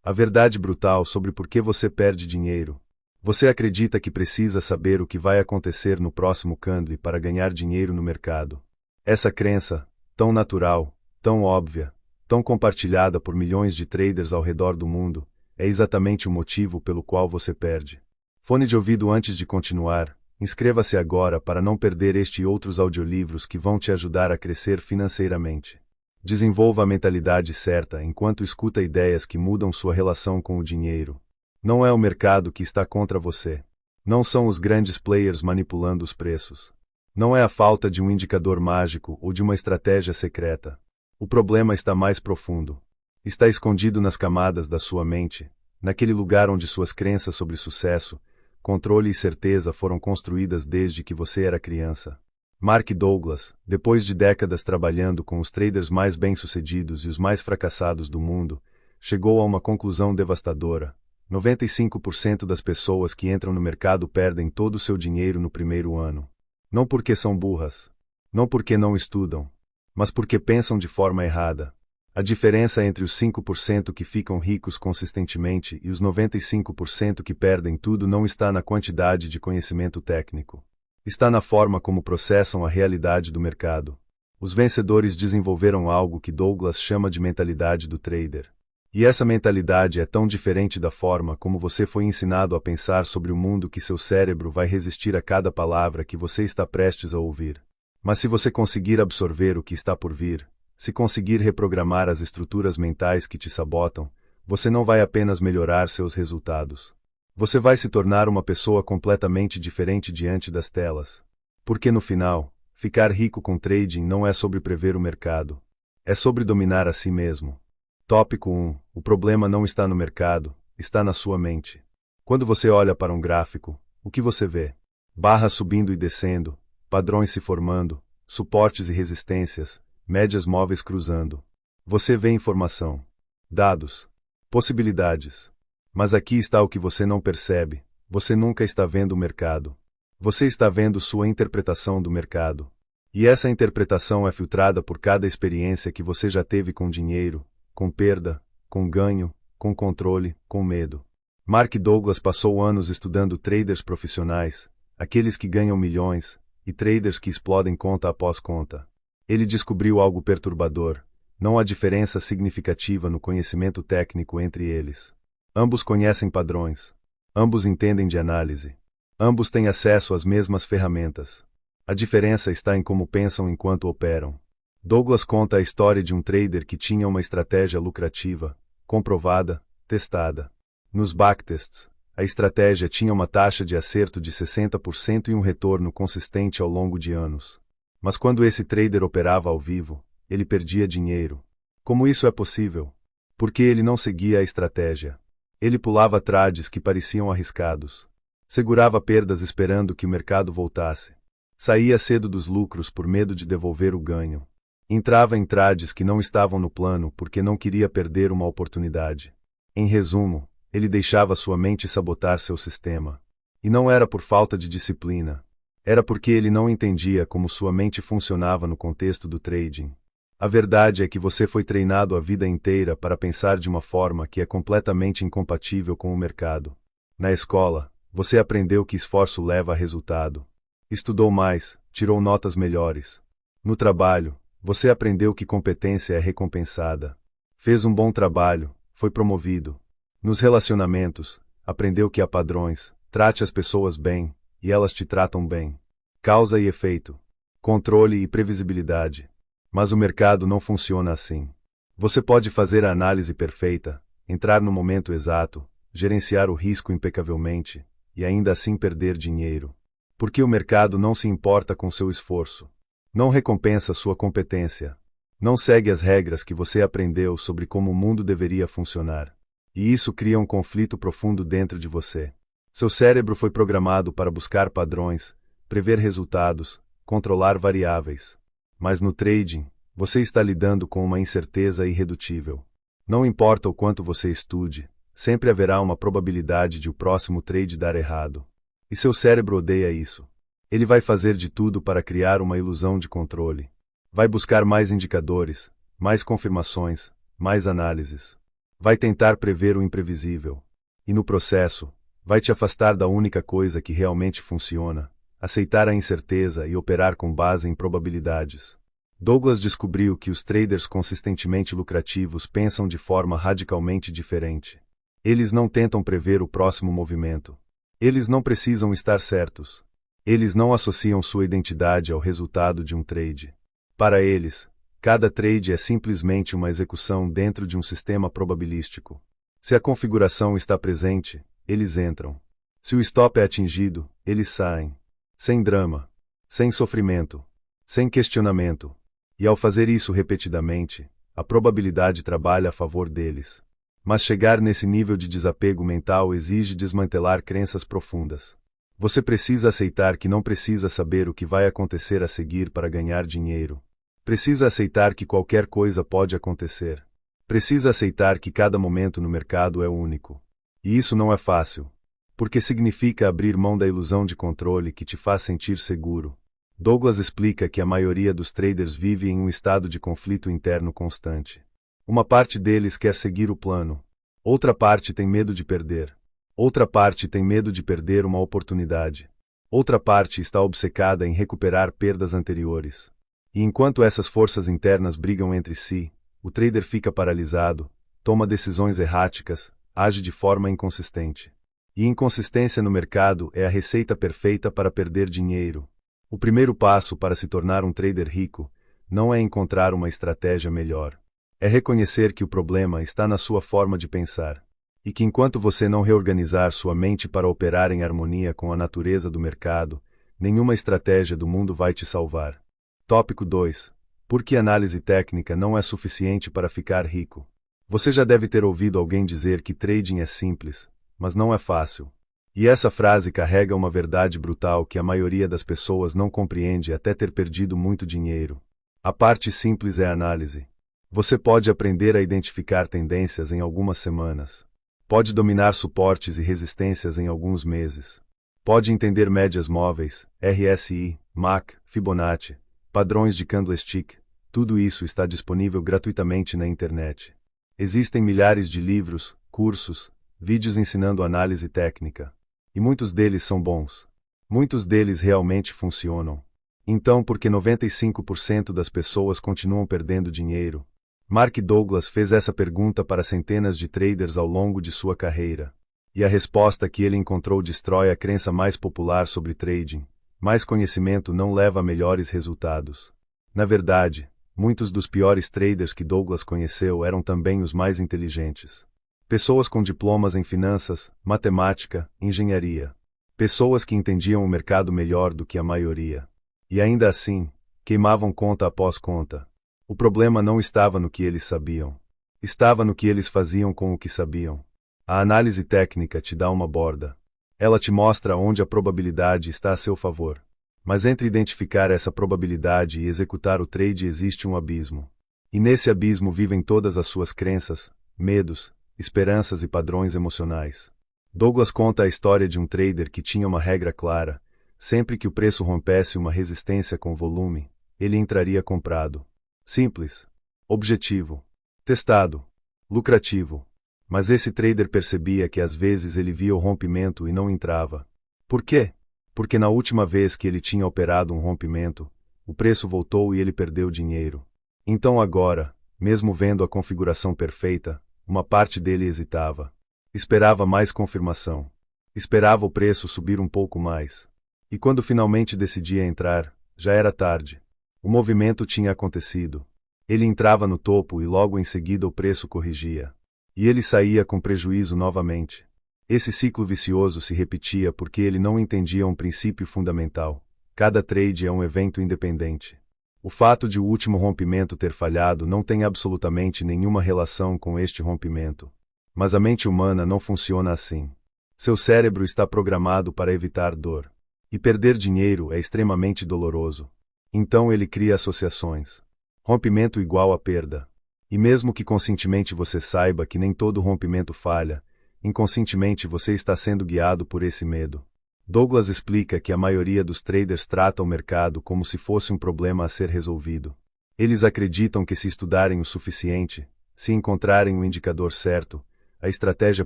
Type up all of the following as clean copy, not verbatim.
A verdade brutal sobre por que você perde dinheiro. Você acredita que precisa saber o que vai acontecer no próximo candle para ganhar dinheiro no mercado. Essa crença, tão natural, tão óbvia, tão compartilhada por milhões de traders ao redor do mundo, é exatamente o motivo pelo qual você perde. Fone de ouvido antes de continuar. Inscreva-se agora para não perder este e outros audiolivros que vão te ajudar a crescer financeiramente. Desenvolva a mentalidade certa enquanto escuta ideias que mudam sua relação com o dinheiro. Não é o mercado que está contra você. Não são os grandes players manipulando os preços. Não é a falta de um indicador mágico ou de uma estratégia secreta. O problema está mais profundo. Está escondido nas camadas da sua mente, naquele lugar onde suas crenças sobre sucesso, controle e certeza foram construídas desde que você era criança. Mark Douglas, depois de décadas trabalhando com os traders mais bem-sucedidos e os mais fracassados do mundo, chegou a uma conclusão devastadora. 95% das pessoas que entram no mercado perdem todo o seu dinheiro no primeiro ano. Não porque são burras. Não porque não estudam. Mas porque pensam de forma errada. A diferença entre os 5% que ficam ricos consistentemente e os 95% que perdem tudo não está na quantidade de conhecimento técnico. Está na forma como processam a realidade do mercado. Os vencedores desenvolveram algo que Douglas chama de mentalidade do trader. E essa mentalidade é tão diferente da forma como você foi ensinado a pensar sobre o mundo que seu cérebro vai resistir a cada palavra que você está prestes a ouvir. Mas se você conseguir absorver o que está por vir, se conseguir reprogramar as estruturas mentais que te sabotam, você não vai apenas melhorar seus resultados. Você vai se tornar uma pessoa completamente diferente diante das telas. Porque no final, ficar rico com trading não é sobre prever o mercado. É sobre dominar a si mesmo. Tópico 1. O problema não está no mercado, está na sua mente. Quando você olha para um gráfico, o que você vê? Barras subindo e descendo, padrões se formando, suportes e resistências, médias móveis cruzando. Você vê informação, dados, possibilidades. Mas aqui está o que você não percebe. Você nunca está vendo o mercado. Você está vendo sua interpretação do mercado. E essa interpretação é filtrada por cada experiência que você já teve com dinheiro, com perda, com ganho, com controle, com medo. Mark Douglas passou anos estudando traders profissionais, aqueles que ganham milhões, e traders que explodem conta após conta. Ele descobriu algo perturbador. Não há diferença significativa no conhecimento técnico entre eles. Ambos conhecem padrões. Ambos entendem de análise. Ambos têm acesso às mesmas ferramentas. A diferença está em como pensam enquanto operam. Douglas conta a história de um trader que tinha uma estratégia lucrativa, comprovada, testada. Nos backtests, a estratégia tinha uma taxa de acerto de 60% e um retorno consistente ao longo de anos. Mas quando esse trader operava ao vivo, ele perdia dinheiro. Como isso é possível? Porque ele não seguia a estratégia. Ele pulava trades que pareciam arriscados. Segurava perdas esperando que o mercado voltasse. Saía cedo dos lucros por medo de devolver o ganho. Entrava em trades que não estavam no plano porque não queria perder uma oportunidade. Em resumo, ele deixava sua mente sabotar seu sistema. E não era por falta de disciplina. Era porque ele não entendia como sua mente funcionava no contexto do trading. A verdade é que você foi treinado a vida inteira para pensar de uma forma que é completamente incompatível com o mercado. Na escola, você aprendeu que esforço leva a resultado. Estudou mais, tirou notas melhores. No trabalho, você aprendeu que competência é recompensada. Fez um bom trabalho, foi promovido. Nos relacionamentos, aprendeu que há padrões, trate as pessoas bem, e elas te tratam bem. Causa e efeito. Controle e previsibilidade. Mas o mercado não funciona assim. Você pode fazer a análise perfeita, entrar no momento exato, gerenciar o risco impecavelmente, e ainda assim perder dinheiro. Porque o mercado não se importa com seu esforço. Não recompensa sua competência. Não segue as regras que você aprendeu sobre como o mundo deveria funcionar. E isso cria um conflito profundo dentro de você. Seu cérebro foi programado para buscar padrões, prever resultados, controlar variáveis. Mas no trading, você está lidando com uma incerteza irredutível. Não importa o quanto você estude, sempre haverá uma probabilidade de o próximo trade dar errado. E seu cérebro odeia isso. Ele vai fazer de tudo para criar uma ilusão de controle. Vai buscar mais indicadores, mais confirmações, mais análises. Vai tentar prever o imprevisível. E no processo, vai te afastar da única coisa que realmente funciona: aceitar a incerteza e operar com base em probabilidades. Douglas descobriu que os traders consistentemente lucrativos pensam de forma radicalmente diferente. Eles não tentam prever o próximo movimento. Eles não precisam estar certos. Eles não associam sua identidade ao resultado de um trade. Para eles, cada trade é simplesmente uma execução dentro de um sistema probabilístico. Se a configuração está presente, eles entram. Se o stop é atingido, eles saem. Sem drama. Sem sofrimento. Sem questionamento. E ao fazer isso repetidamente, a probabilidade trabalha a favor deles. Mas chegar nesse nível de desapego mental exige desmantelar crenças profundas. Você precisa aceitar que não precisa saber o que vai acontecer a seguir para ganhar dinheiro. Precisa aceitar que qualquer coisa pode acontecer. Precisa aceitar que cada momento no mercado é único. E isso não é fácil, porque significa abrir mão da ilusão de controle que te faz sentir seguro. Douglas explica que a maioria dos traders vive em um estado de conflito interno constante. Uma parte deles quer seguir o plano. Outra parte tem medo de perder. Outra parte tem medo de perder uma oportunidade. Outra parte está obcecada em recuperar perdas anteriores. E enquanto essas forças internas brigam entre si, o trader fica paralisado, toma decisões erráticas, age de forma inconsistente. E inconsistência no mercado é a receita perfeita para perder dinheiro. O primeiro passo para se tornar um trader rico não é encontrar uma estratégia melhor. É reconhecer que o problema está na sua forma de pensar. E que enquanto você não reorganizar sua mente para operar em harmonia com a natureza do mercado, nenhuma estratégia do mundo vai te salvar. Tópico 2. Por que análise técnica não é suficiente para ficar rico? Você já deve ter ouvido alguém dizer que trading é simples, mas não é fácil. E essa frase carrega uma verdade brutal que a maioria das pessoas não compreende até ter perdido muito dinheiro. A parte simples é a análise. Você pode aprender a identificar tendências em algumas semanas. Pode dominar suportes e resistências em alguns meses. Pode entender médias móveis, RSI, MAC, Fibonacci, padrões de candlestick. Tudo isso está disponível gratuitamente na internet. Existem milhares de livros, cursos, vídeos ensinando análise técnica. E muitos deles são bons. Muitos deles realmente funcionam. Então, por que 95% das pessoas continuam perdendo dinheiro? Mark Douglas fez essa pergunta para centenas de traders ao longo de sua carreira. E a resposta que ele encontrou destrói a crença mais popular sobre trading. Mais conhecimento não leva a melhores resultados. Na verdade, muitos dos piores traders que Douglas conheceu eram também os mais inteligentes. Pessoas com diplomas em finanças, matemática, engenharia. Pessoas que entendiam o mercado melhor do que a maioria. E ainda assim, queimavam conta após conta. O problema não estava no que eles sabiam. Estava no que eles faziam com o que sabiam. A análise técnica te dá uma borda. Ela te mostra onde a probabilidade está a seu favor. Mas entre identificar essa probabilidade e executar o trade existe um abismo. E nesse abismo vivem todas as suas crenças, medos, esperanças e padrões emocionais. Douglas conta a história de um trader que tinha uma regra clara: sempre que o preço rompesse uma resistência com volume, ele entraria comprado. Simples. Objetivo. Testado. Lucrativo. Mas esse trader percebia que às vezes ele via o rompimento e não entrava. Por quê? Porque na última vez que ele tinha operado um rompimento, o preço voltou e ele perdeu dinheiro. Então agora, mesmo vendo a configuração perfeita, uma parte dele hesitava. Esperava mais confirmação. Esperava o preço subir um pouco mais. E quando finalmente decidia entrar, já era tarde. O movimento tinha acontecido. Ele entrava no topo e logo em seguida o preço corrigia. E ele saía com prejuízo novamente. Esse ciclo vicioso se repetia porque ele não entendia um princípio fundamental: cada trade é um evento independente. O fato de o último rompimento ter falhado não tem absolutamente nenhuma relação com este rompimento. Mas a mente humana não funciona assim. Seu cérebro está programado para evitar dor. E perder dinheiro é extremamente doloroso. Então ele cria associações. Rompimento igual a perda. E mesmo que conscientemente você saiba que nem todo rompimento falha, inconscientemente você está sendo guiado por esse medo. Douglas explica que a maioria dos traders trata o mercado como se fosse um problema a ser resolvido. Eles acreditam que se estudarem o suficiente, se encontrarem o indicador certo, a estratégia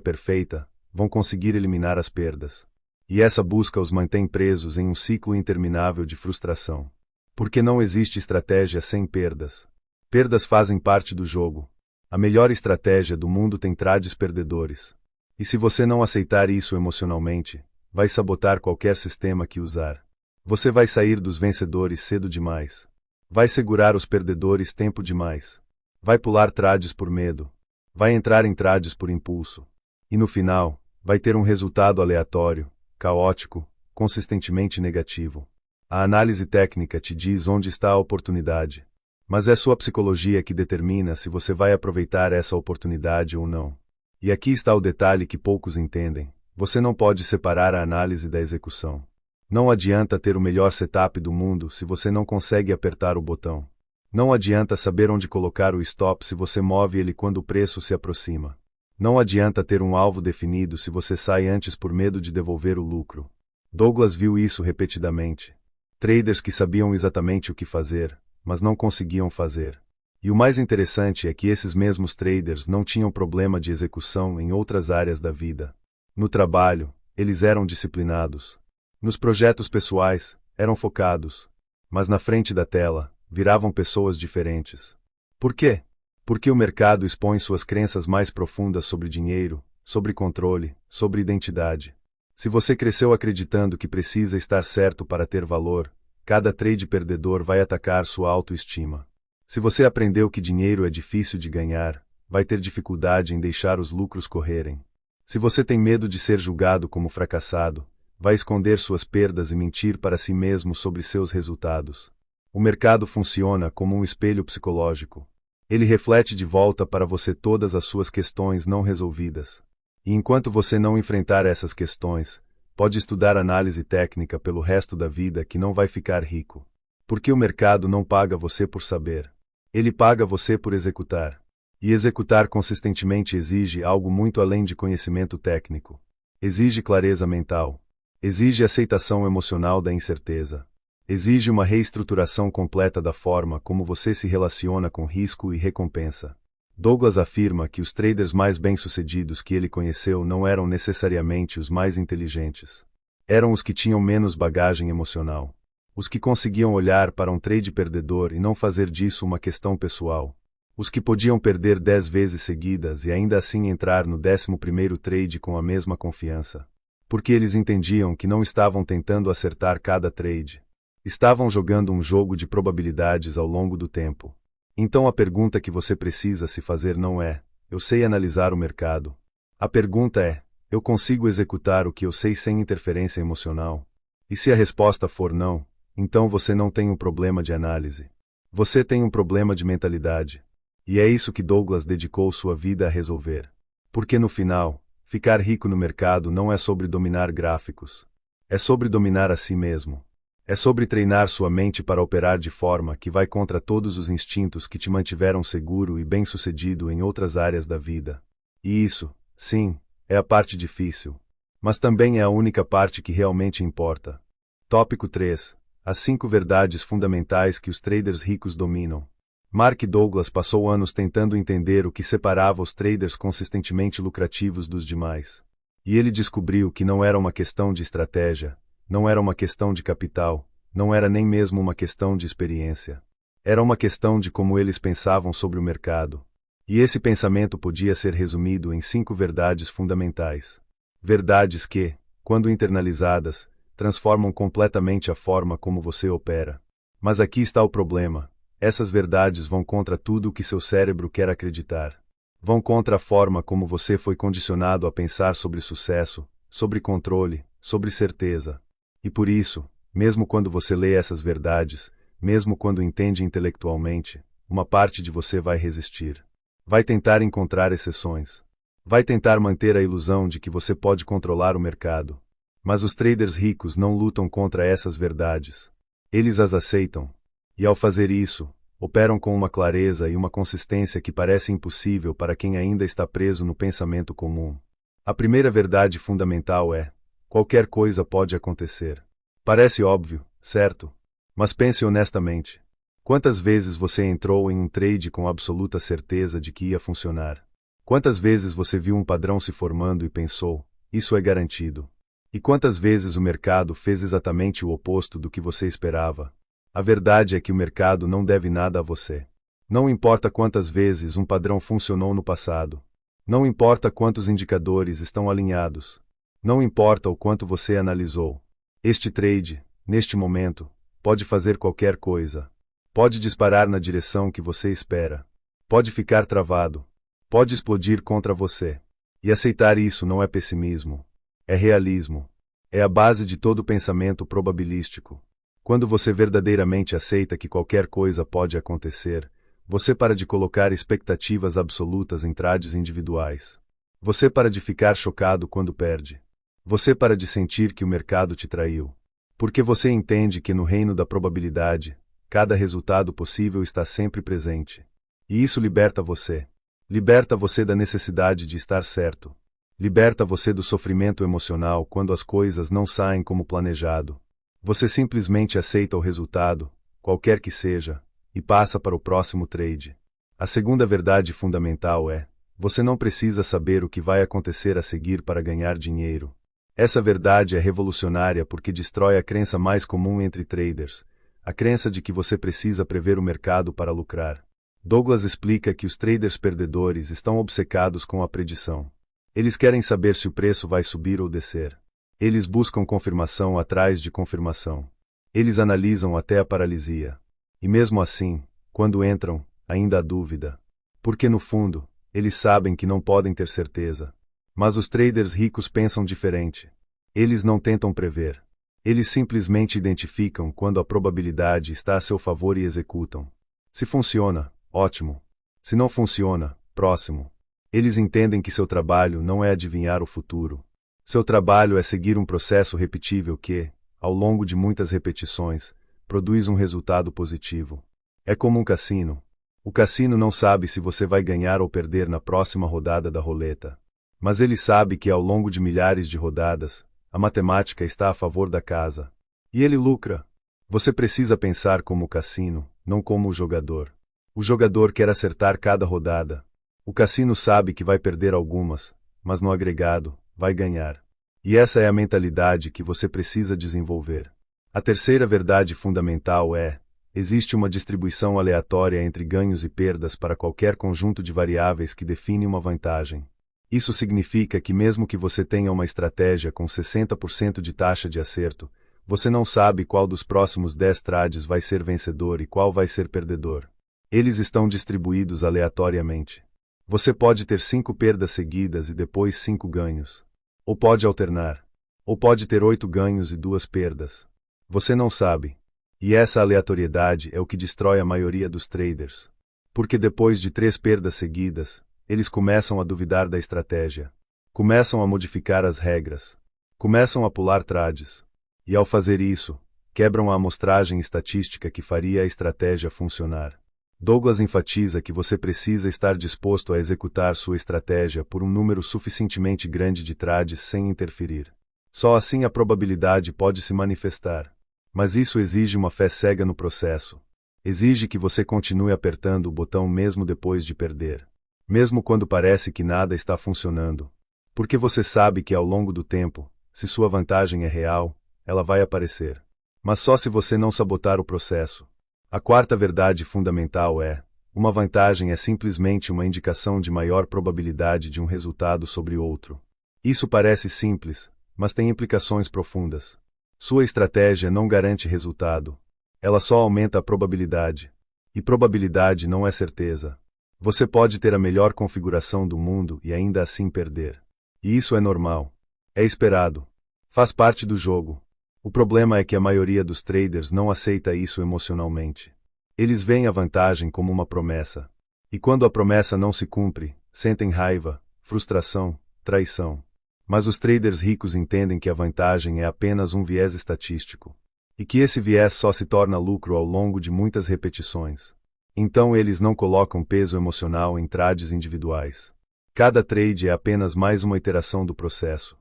perfeita, vão conseguir eliminar as perdas. E essa busca os mantém presos em um ciclo interminável de frustração. Porque não existe estratégia sem perdas. Perdas fazem parte do jogo. A melhor estratégia do mundo tem trades perdedores. E se você não aceitar isso emocionalmente, vai sabotar qualquer sistema que usar. Você vai sair dos vencedores cedo demais. Vai segurar os perdedores tempo demais. Vai pular trades por medo. Vai entrar em trades por impulso. E no final, vai ter um resultado aleatório, caótico, consistentemente negativo. A análise técnica te diz onde está a oportunidade. Mas é sua psicologia que determina se você vai aproveitar essa oportunidade ou não. E aqui está o detalhe que poucos entendem. Você não pode separar a análise da execução. Não adianta ter o melhor setup do mundo se você não consegue apertar o botão. Não adianta saber onde colocar o stop se você move ele quando o preço se aproxima. Não adianta ter um alvo definido se você sai antes por medo de devolver o lucro. Douglas viu isso repetidamente. Traders que sabiam exatamente o que fazer, mas não conseguiam fazer. E o mais interessante é que esses mesmos traders não tinham problema de execução em outras áreas da vida. No trabalho, eles eram disciplinados. Nos projetos pessoais, eram focados. Mas na frente da tela, viravam pessoas diferentes. Por quê? Porque o mercado expõe suas crenças mais profundas sobre dinheiro, sobre controle, sobre identidade. Se você cresceu acreditando que precisa estar certo para ter valor, cada trade perdedor vai atacar sua autoestima. Se você aprendeu que dinheiro é difícil de ganhar, vai ter dificuldade em deixar os lucros correrem. Se você tem medo de ser julgado como fracassado, vai esconder suas perdas e mentir para si mesmo sobre seus resultados. O mercado funciona como um espelho psicológico. Ele reflete de volta para você todas as suas questões não resolvidas. E enquanto você não enfrentar essas questões, pode estudar análise técnica pelo resto da vida que não vai ficar rico. Porque o mercado não paga você por saber. Ele paga você por executar. E executar consistentemente exige algo muito além de conhecimento técnico. Exige clareza mental. Exige aceitação emocional da incerteza. Exige uma reestruturação completa da forma como você se relaciona com risco e recompensa. Douglas afirma que os traders mais bem-sucedidos que ele conheceu não eram necessariamente os mais inteligentes. Eram os que tinham menos bagagem emocional. Os que conseguiam olhar para um trade perdedor e não fazer disso uma questão pessoal. Os que podiam perder 10 vezes seguidas e ainda assim entrar no 11º trade com a mesma confiança. Porque eles entendiam que não estavam tentando acertar cada trade. Estavam jogando um jogo de probabilidades ao longo do tempo. Então a pergunta que você precisa se fazer não é: eu sei analisar o mercado. A pergunta é: eu consigo executar o que eu sei sem interferência emocional? E se a resposta for não, então você não tem um problema de análise. Você tem um problema de mentalidade. E é isso que Douglas dedicou sua vida a resolver. Porque no final, ficar rico no mercado não é sobre dominar gráficos. É sobre dominar a si mesmo. É sobre treinar sua mente para operar de forma que vai contra todos os instintos que te mantiveram seguro e bem-sucedido em outras áreas da vida. E isso, sim, é a parte difícil. Mas também é a única parte que realmente importa. Tópico 3. As 5 verdades fundamentais que os traders ricos dominam. Mark Douglas passou anos tentando entender o que separava os traders consistentemente lucrativos dos demais. E ele descobriu que não era uma questão de estratégia, não era uma questão de capital, não era nem mesmo uma questão de experiência. Era uma questão de como eles pensavam sobre o mercado. E esse pensamento podia ser resumido em 5 verdades fundamentais. Verdades que, quando internalizadas, transformam completamente a forma como você opera. Mas aqui está o problema. Essas verdades vão contra tudo o que seu cérebro quer acreditar. Vão contra a forma como você foi condicionado a pensar sobre sucesso, sobre controle, sobre certeza. E por isso, mesmo quando você lê essas verdades, mesmo quando entende intelectualmente, uma parte de você vai resistir. Vai tentar encontrar exceções. Vai tentar manter a ilusão de que você pode controlar o mercado. Mas os traders ricos não lutam contra essas verdades. Eles as aceitam. E ao fazer isso, operam com uma clareza e uma consistência que parece impossível para quem ainda está preso no pensamento comum. A primeira verdade fundamental é: qualquer coisa pode acontecer. Parece óbvio, certo? Mas pense honestamente. Quantas vezes você entrou em um trade com absoluta certeza de que ia funcionar? Quantas vezes você viu um padrão se formando e pensou, isso é garantido? E quantas vezes o mercado fez exatamente o oposto do que você esperava? A verdade é que o mercado não deve nada a você. Não importa quantas vezes um padrão funcionou no passado. Não importa quantos indicadores estão alinhados. Não importa o quanto você analisou. Este trade, neste momento, pode fazer qualquer coisa. Pode disparar na direção que você espera. Pode ficar travado. Pode explodir contra você. E aceitar isso não é pessimismo. É realismo. É a base de todo pensamento probabilístico. Quando você verdadeiramente aceita que qualquer coisa pode acontecer, você para de colocar expectativas absolutas em trades individuais. Você para de ficar chocado quando perde. Você para de sentir que o mercado te traiu. Porque você entende que no reino da probabilidade, cada resultado possível está sempre presente. E isso liberta você. Liberta você da necessidade de estar certo. Liberta você do sofrimento emocional quando as coisas não saem como planejado. Você simplesmente aceita o resultado, qualquer que seja, e passa para o próximo trade. A segunda verdade fundamental é: você não precisa saber o que vai acontecer a seguir para ganhar dinheiro. Essa verdade é revolucionária porque destrói a crença mais comum entre traders, a crença de que você precisa prever o mercado para lucrar. Douglas explica que os traders perdedores estão obcecados com a predição. Eles querem saber se o preço vai subir ou descer. Eles buscam confirmação atrás de confirmação. Eles analisam até a paralisia. E mesmo assim, quando entram, ainda há dúvida. Porque no fundo, eles sabem que não podem ter certeza. Mas os traders ricos pensam diferente. Eles não tentam prever. Eles simplesmente identificam quando a probabilidade está a seu favor e executam. Se funciona, ótimo. Se não funciona, próximo. Eles entendem que seu trabalho não é adivinhar o futuro. Seu trabalho é seguir um processo repetível que, ao longo de muitas repetições, produz um resultado positivo. É como um cassino. O cassino não sabe se você vai ganhar ou perder na próxima rodada da roleta. Mas ele sabe que ao longo de milhares de rodadas, a matemática está a favor da casa. E ele lucra. Você precisa pensar como o cassino, não como o jogador. O jogador quer acertar cada rodada. O cassino sabe que vai perder algumas, mas no agregado, vai ganhar. E essa é a mentalidade que você precisa desenvolver. A terceira verdade fundamental é: existe uma distribuição aleatória entre ganhos e perdas para qualquer conjunto de variáveis que define uma vantagem. Isso significa que mesmo que você tenha uma estratégia com 60% de taxa de acerto, você não sabe qual dos próximos 10 trades vai ser vencedor e qual vai ser perdedor. Eles estão distribuídos aleatoriamente. Você pode ter 5 perdas seguidas e depois 5 ganhos. Ou pode alternar. Ou pode ter 8 ganhos e 2 perdas. Você não sabe. E essa aleatoriedade é o que destrói a maioria dos traders. Porque depois de 3 perdas seguidas, eles começam a duvidar da estratégia. Começam a modificar as regras. Começam a pular trades. E ao fazer isso, quebram a amostragem estatística que faria a estratégia funcionar. Douglas enfatiza que você precisa estar disposto a executar sua estratégia por um número suficientemente grande de trades sem interferir. Só assim a probabilidade pode se manifestar. Mas isso exige uma fé cega no processo. Exige que você continue apertando o botão mesmo depois de perder. Mesmo quando parece que nada está funcionando. Porque você sabe que ao longo do tempo, se sua vantagem é real, ela vai aparecer. Mas só se você não sabotar o processo. A quarta verdade fundamental é: uma vantagem é simplesmente uma indicação de maior probabilidade de um resultado sobre outro. Isso parece simples, mas tem implicações profundas. Sua estratégia não garante resultado. Ela só aumenta a probabilidade. E probabilidade não é certeza. Você pode ter a melhor configuração do mundo e ainda assim perder. E isso é normal. É esperado. Faz parte do jogo. O problema é que a maioria dos traders não aceita isso emocionalmente. Eles veem a vantagem como uma promessa. E quando a promessa não se cumpre, sentem raiva, frustração, traição. Mas os traders ricos entendem que a vantagem é apenas um viés estatístico. E que esse viés só se torna lucro ao longo de muitas repetições. Então eles não colocam peso emocional em trades individuais. Cada trade é apenas mais uma iteração do processo.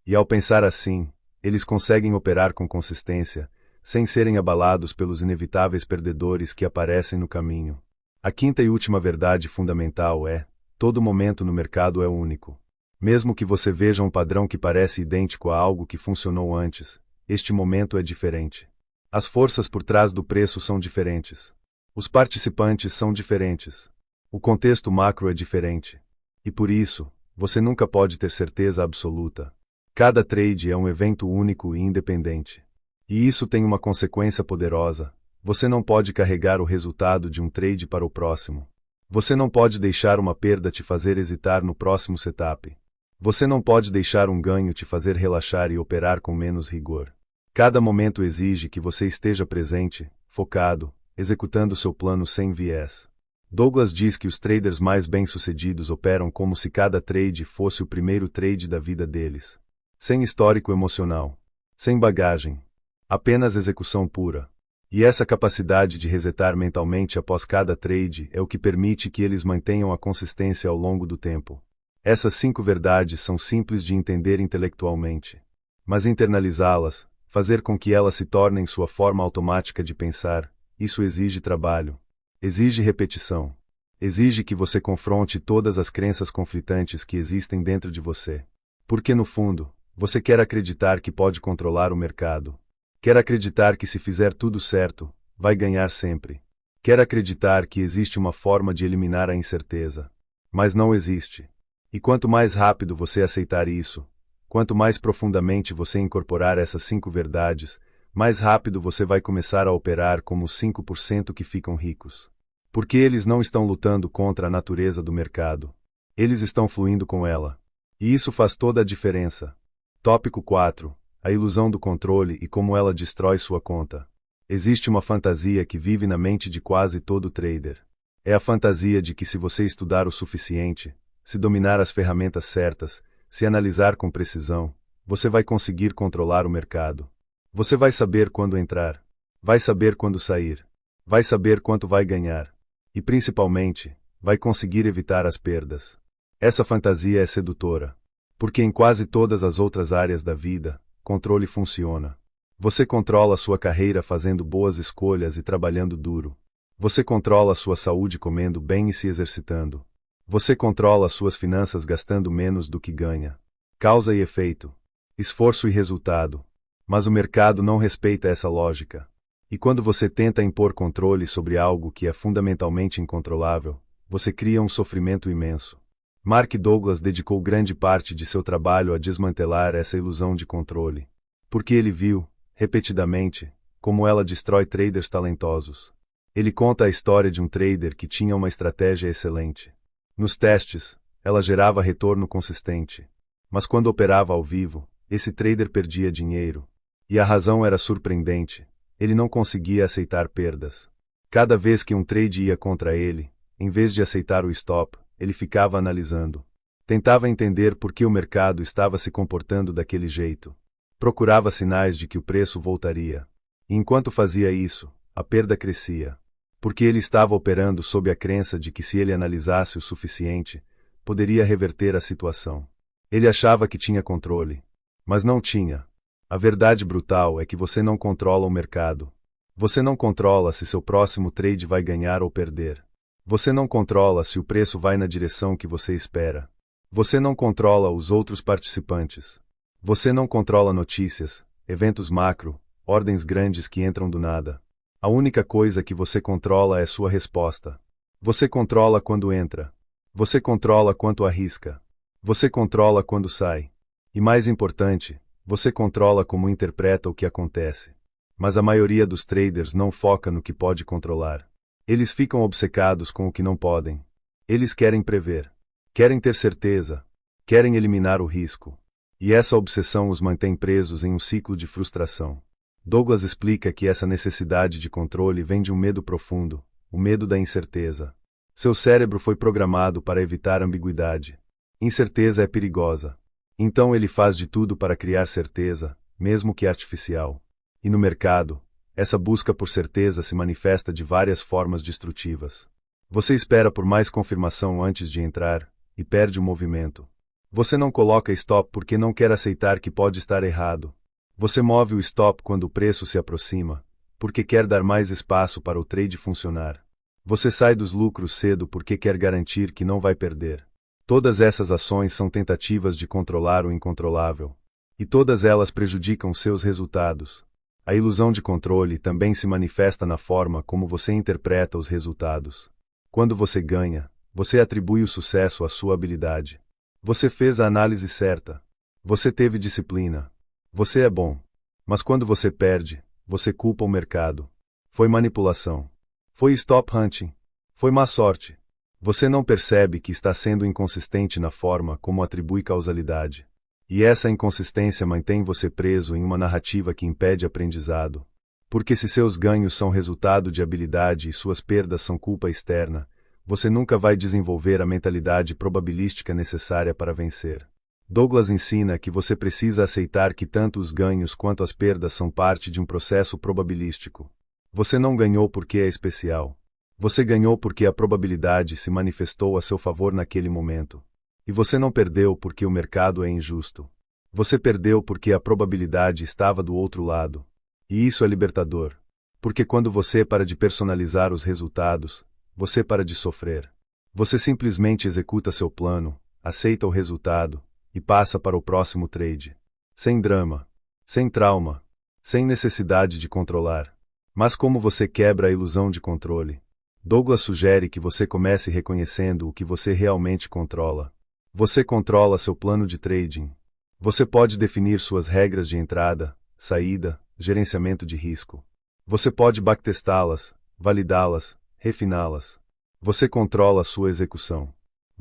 E ao pensar assim, eles conseguem operar com consistência, sem serem abalados pelos inevitáveis perdedores que aparecem no caminho. A quinta e última verdade fundamental é: todo momento no mercado é único. Mesmo que você veja um padrão que parece idêntico a algo que funcionou antes, este momento é diferente. As forças por trás do preço são diferentes. Os participantes são diferentes. O contexto macro é diferente. E por isso, você nunca pode ter certeza absoluta. Cada trade é um evento único e independente. E isso tem uma consequência poderosa: você não pode carregar o resultado de um trade para o próximo. Você não pode deixar uma perda te fazer hesitar no próximo setup. Você não pode deixar um ganho te fazer relaxar e operar com menos rigor. Cada momento exige que você esteja presente, focado, executando seu plano sem viés. Douglas diz que os traders mais bem-sucedidos operam como se cada trade fosse o primeiro trade da vida deles. Sem histórico emocional. Sem bagagem. Apenas execução pura. E essa capacidade de resetar mentalmente após cada trade é o que permite que eles mantenham a consistência ao longo do tempo. Essas 5 verdades são simples de entender intelectualmente. Mas internalizá-las, fazer com que elas se tornem sua forma automática de pensar, isso exige trabalho. Exige repetição. Exige que você confronte todas as crenças conflitantes que existem dentro de você. Porque no fundo, você quer acreditar que pode controlar o mercado. Quer acreditar que se fizer tudo certo, vai ganhar sempre. Quer acreditar que existe uma forma de eliminar a incerteza. Mas não existe. E quanto mais rápido você aceitar isso, quanto mais profundamente você incorporar essas 5 verdades, mais rápido você vai começar a operar como os 5% que ficam ricos. Porque eles não estão lutando contra a natureza do mercado. Eles estão fluindo com ela. E isso faz toda a diferença. Tópico 4. A ilusão do controle e como ela destrói sua conta. Existe uma fantasia que vive na mente de quase todo trader. É a fantasia de que se você estudar o suficiente, se dominar as ferramentas certas, se analisar com precisão, você vai conseguir controlar o mercado. Você vai saber quando entrar. Vai saber quando sair. Vai saber quanto vai ganhar. E principalmente, vai conseguir evitar as perdas. Essa fantasia é sedutora. Porque em quase todas as outras áreas da vida, controle funciona. Você controla sua carreira fazendo boas escolhas e trabalhando duro. Você controla sua saúde comendo bem e se exercitando. Você controla suas finanças gastando menos do que ganha. Causa e efeito. Esforço e resultado. Mas o mercado não respeita essa lógica. E quando você tenta impor controle sobre algo que é fundamentalmente incontrolável, você cria um sofrimento imenso. Mark Douglas dedicou grande parte de seu trabalho a desmantelar essa ilusão de controle. Porque ele viu, repetidamente, como ela destrói traders talentosos. Ele conta a história de um trader que tinha uma estratégia excelente. Nos testes, ela gerava retorno consistente. Mas quando operava ao vivo, esse trader perdia dinheiro. E a razão era surpreendente. Ele não conseguia aceitar perdas. Cada vez que um trade ia contra ele, em vez de aceitar o stop, ele ficava analisando. Tentava entender por que o mercado estava se comportando daquele jeito. Procurava sinais de que o preço voltaria. E enquanto fazia isso, a perda crescia. Porque ele estava operando sob a crença de que se ele analisasse o suficiente, poderia reverter a situação. Ele achava que tinha controle. Mas não tinha. A verdade brutal é que você não controla o mercado. Você não controla se seu próximo trade vai ganhar ou perder. Você não controla se o preço vai na direção que você espera. Você não controla os outros participantes. Você não controla notícias, eventos macro, ordens grandes que entram do nada. A única coisa que você controla é sua resposta. Você controla quando entra. Você controla quanto arrisca. Você controla quando sai. E mais importante, você controla como interpreta o que acontece. Mas a maioria dos traders não foca no que pode controlar. Eles ficam obcecados com o que não podem. Eles querem prever. Querem ter certeza. Querem eliminar o risco. E essa obsessão os mantém presos em um ciclo de frustração. Douglas explica que essa necessidade de controle vem de um medo profundo, o medo da incerteza. Seu cérebro foi programado para evitar ambiguidade. Incerteza é perigosa. Então ele faz de tudo para criar certeza, mesmo que artificial. E no mercado, essa busca por certeza se manifesta de várias formas destrutivas. Você espera por mais confirmação antes de entrar, e perde o movimento. Você não coloca stop porque não quer aceitar que pode estar errado. Você move o stop quando o preço se aproxima, porque quer dar mais espaço para o trade funcionar. Você sai dos lucros cedo porque quer garantir que não vai perder. Todas essas ações são tentativas de controlar o incontrolável. E todas elas prejudicam seus resultados. A ilusão de controle também se manifesta na forma como você interpreta os resultados. Quando você ganha, você atribui o sucesso à sua habilidade. Você fez a análise certa. Você teve disciplina. Você é bom. Mas quando você perde, você culpa o mercado. Foi manipulação. Foi stop hunting. Foi má sorte. Você não percebe que está sendo inconsistente na forma como atribui causalidade. E essa inconsistência mantém você preso em uma narrativa que impede aprendizado. Porque se seus ganhos são resultado de habilidade e suas perdas são culpa externa, você nunca vai desenvolver a mentalidade probabilística necessária para vencer. Douglas ensina que você precisa aceitar que tanto os ganhos quanto as perdas são parte de um processo probabilístico. Você não ganhou porque é especial. Você ganhou porque a probabilidade se manifestou a seu favor naquele momento. E você não perdeu porque o mercado é injusto. Você perdeu porque a probabilidade estava do outro lado. E isso é libertador. Porque quando você para de personalizar os resultados, você para de sofrer. Você simplesmente executa seu plano, aceita o resultado, e passa para o próximo trade. Sem drama. Sem trauma. Sem necessidade de controlar. Mas como você quebra a ilusão de controle? Douglas sugere que você comece reconhecendo o que você realmente controla. Você controla seu plano de trading. Você pode definir suas regras de entrada, saída, gerenciamento de risco. Você pode backtestá-las, validá-las, refiná-las. Você controla sua execução.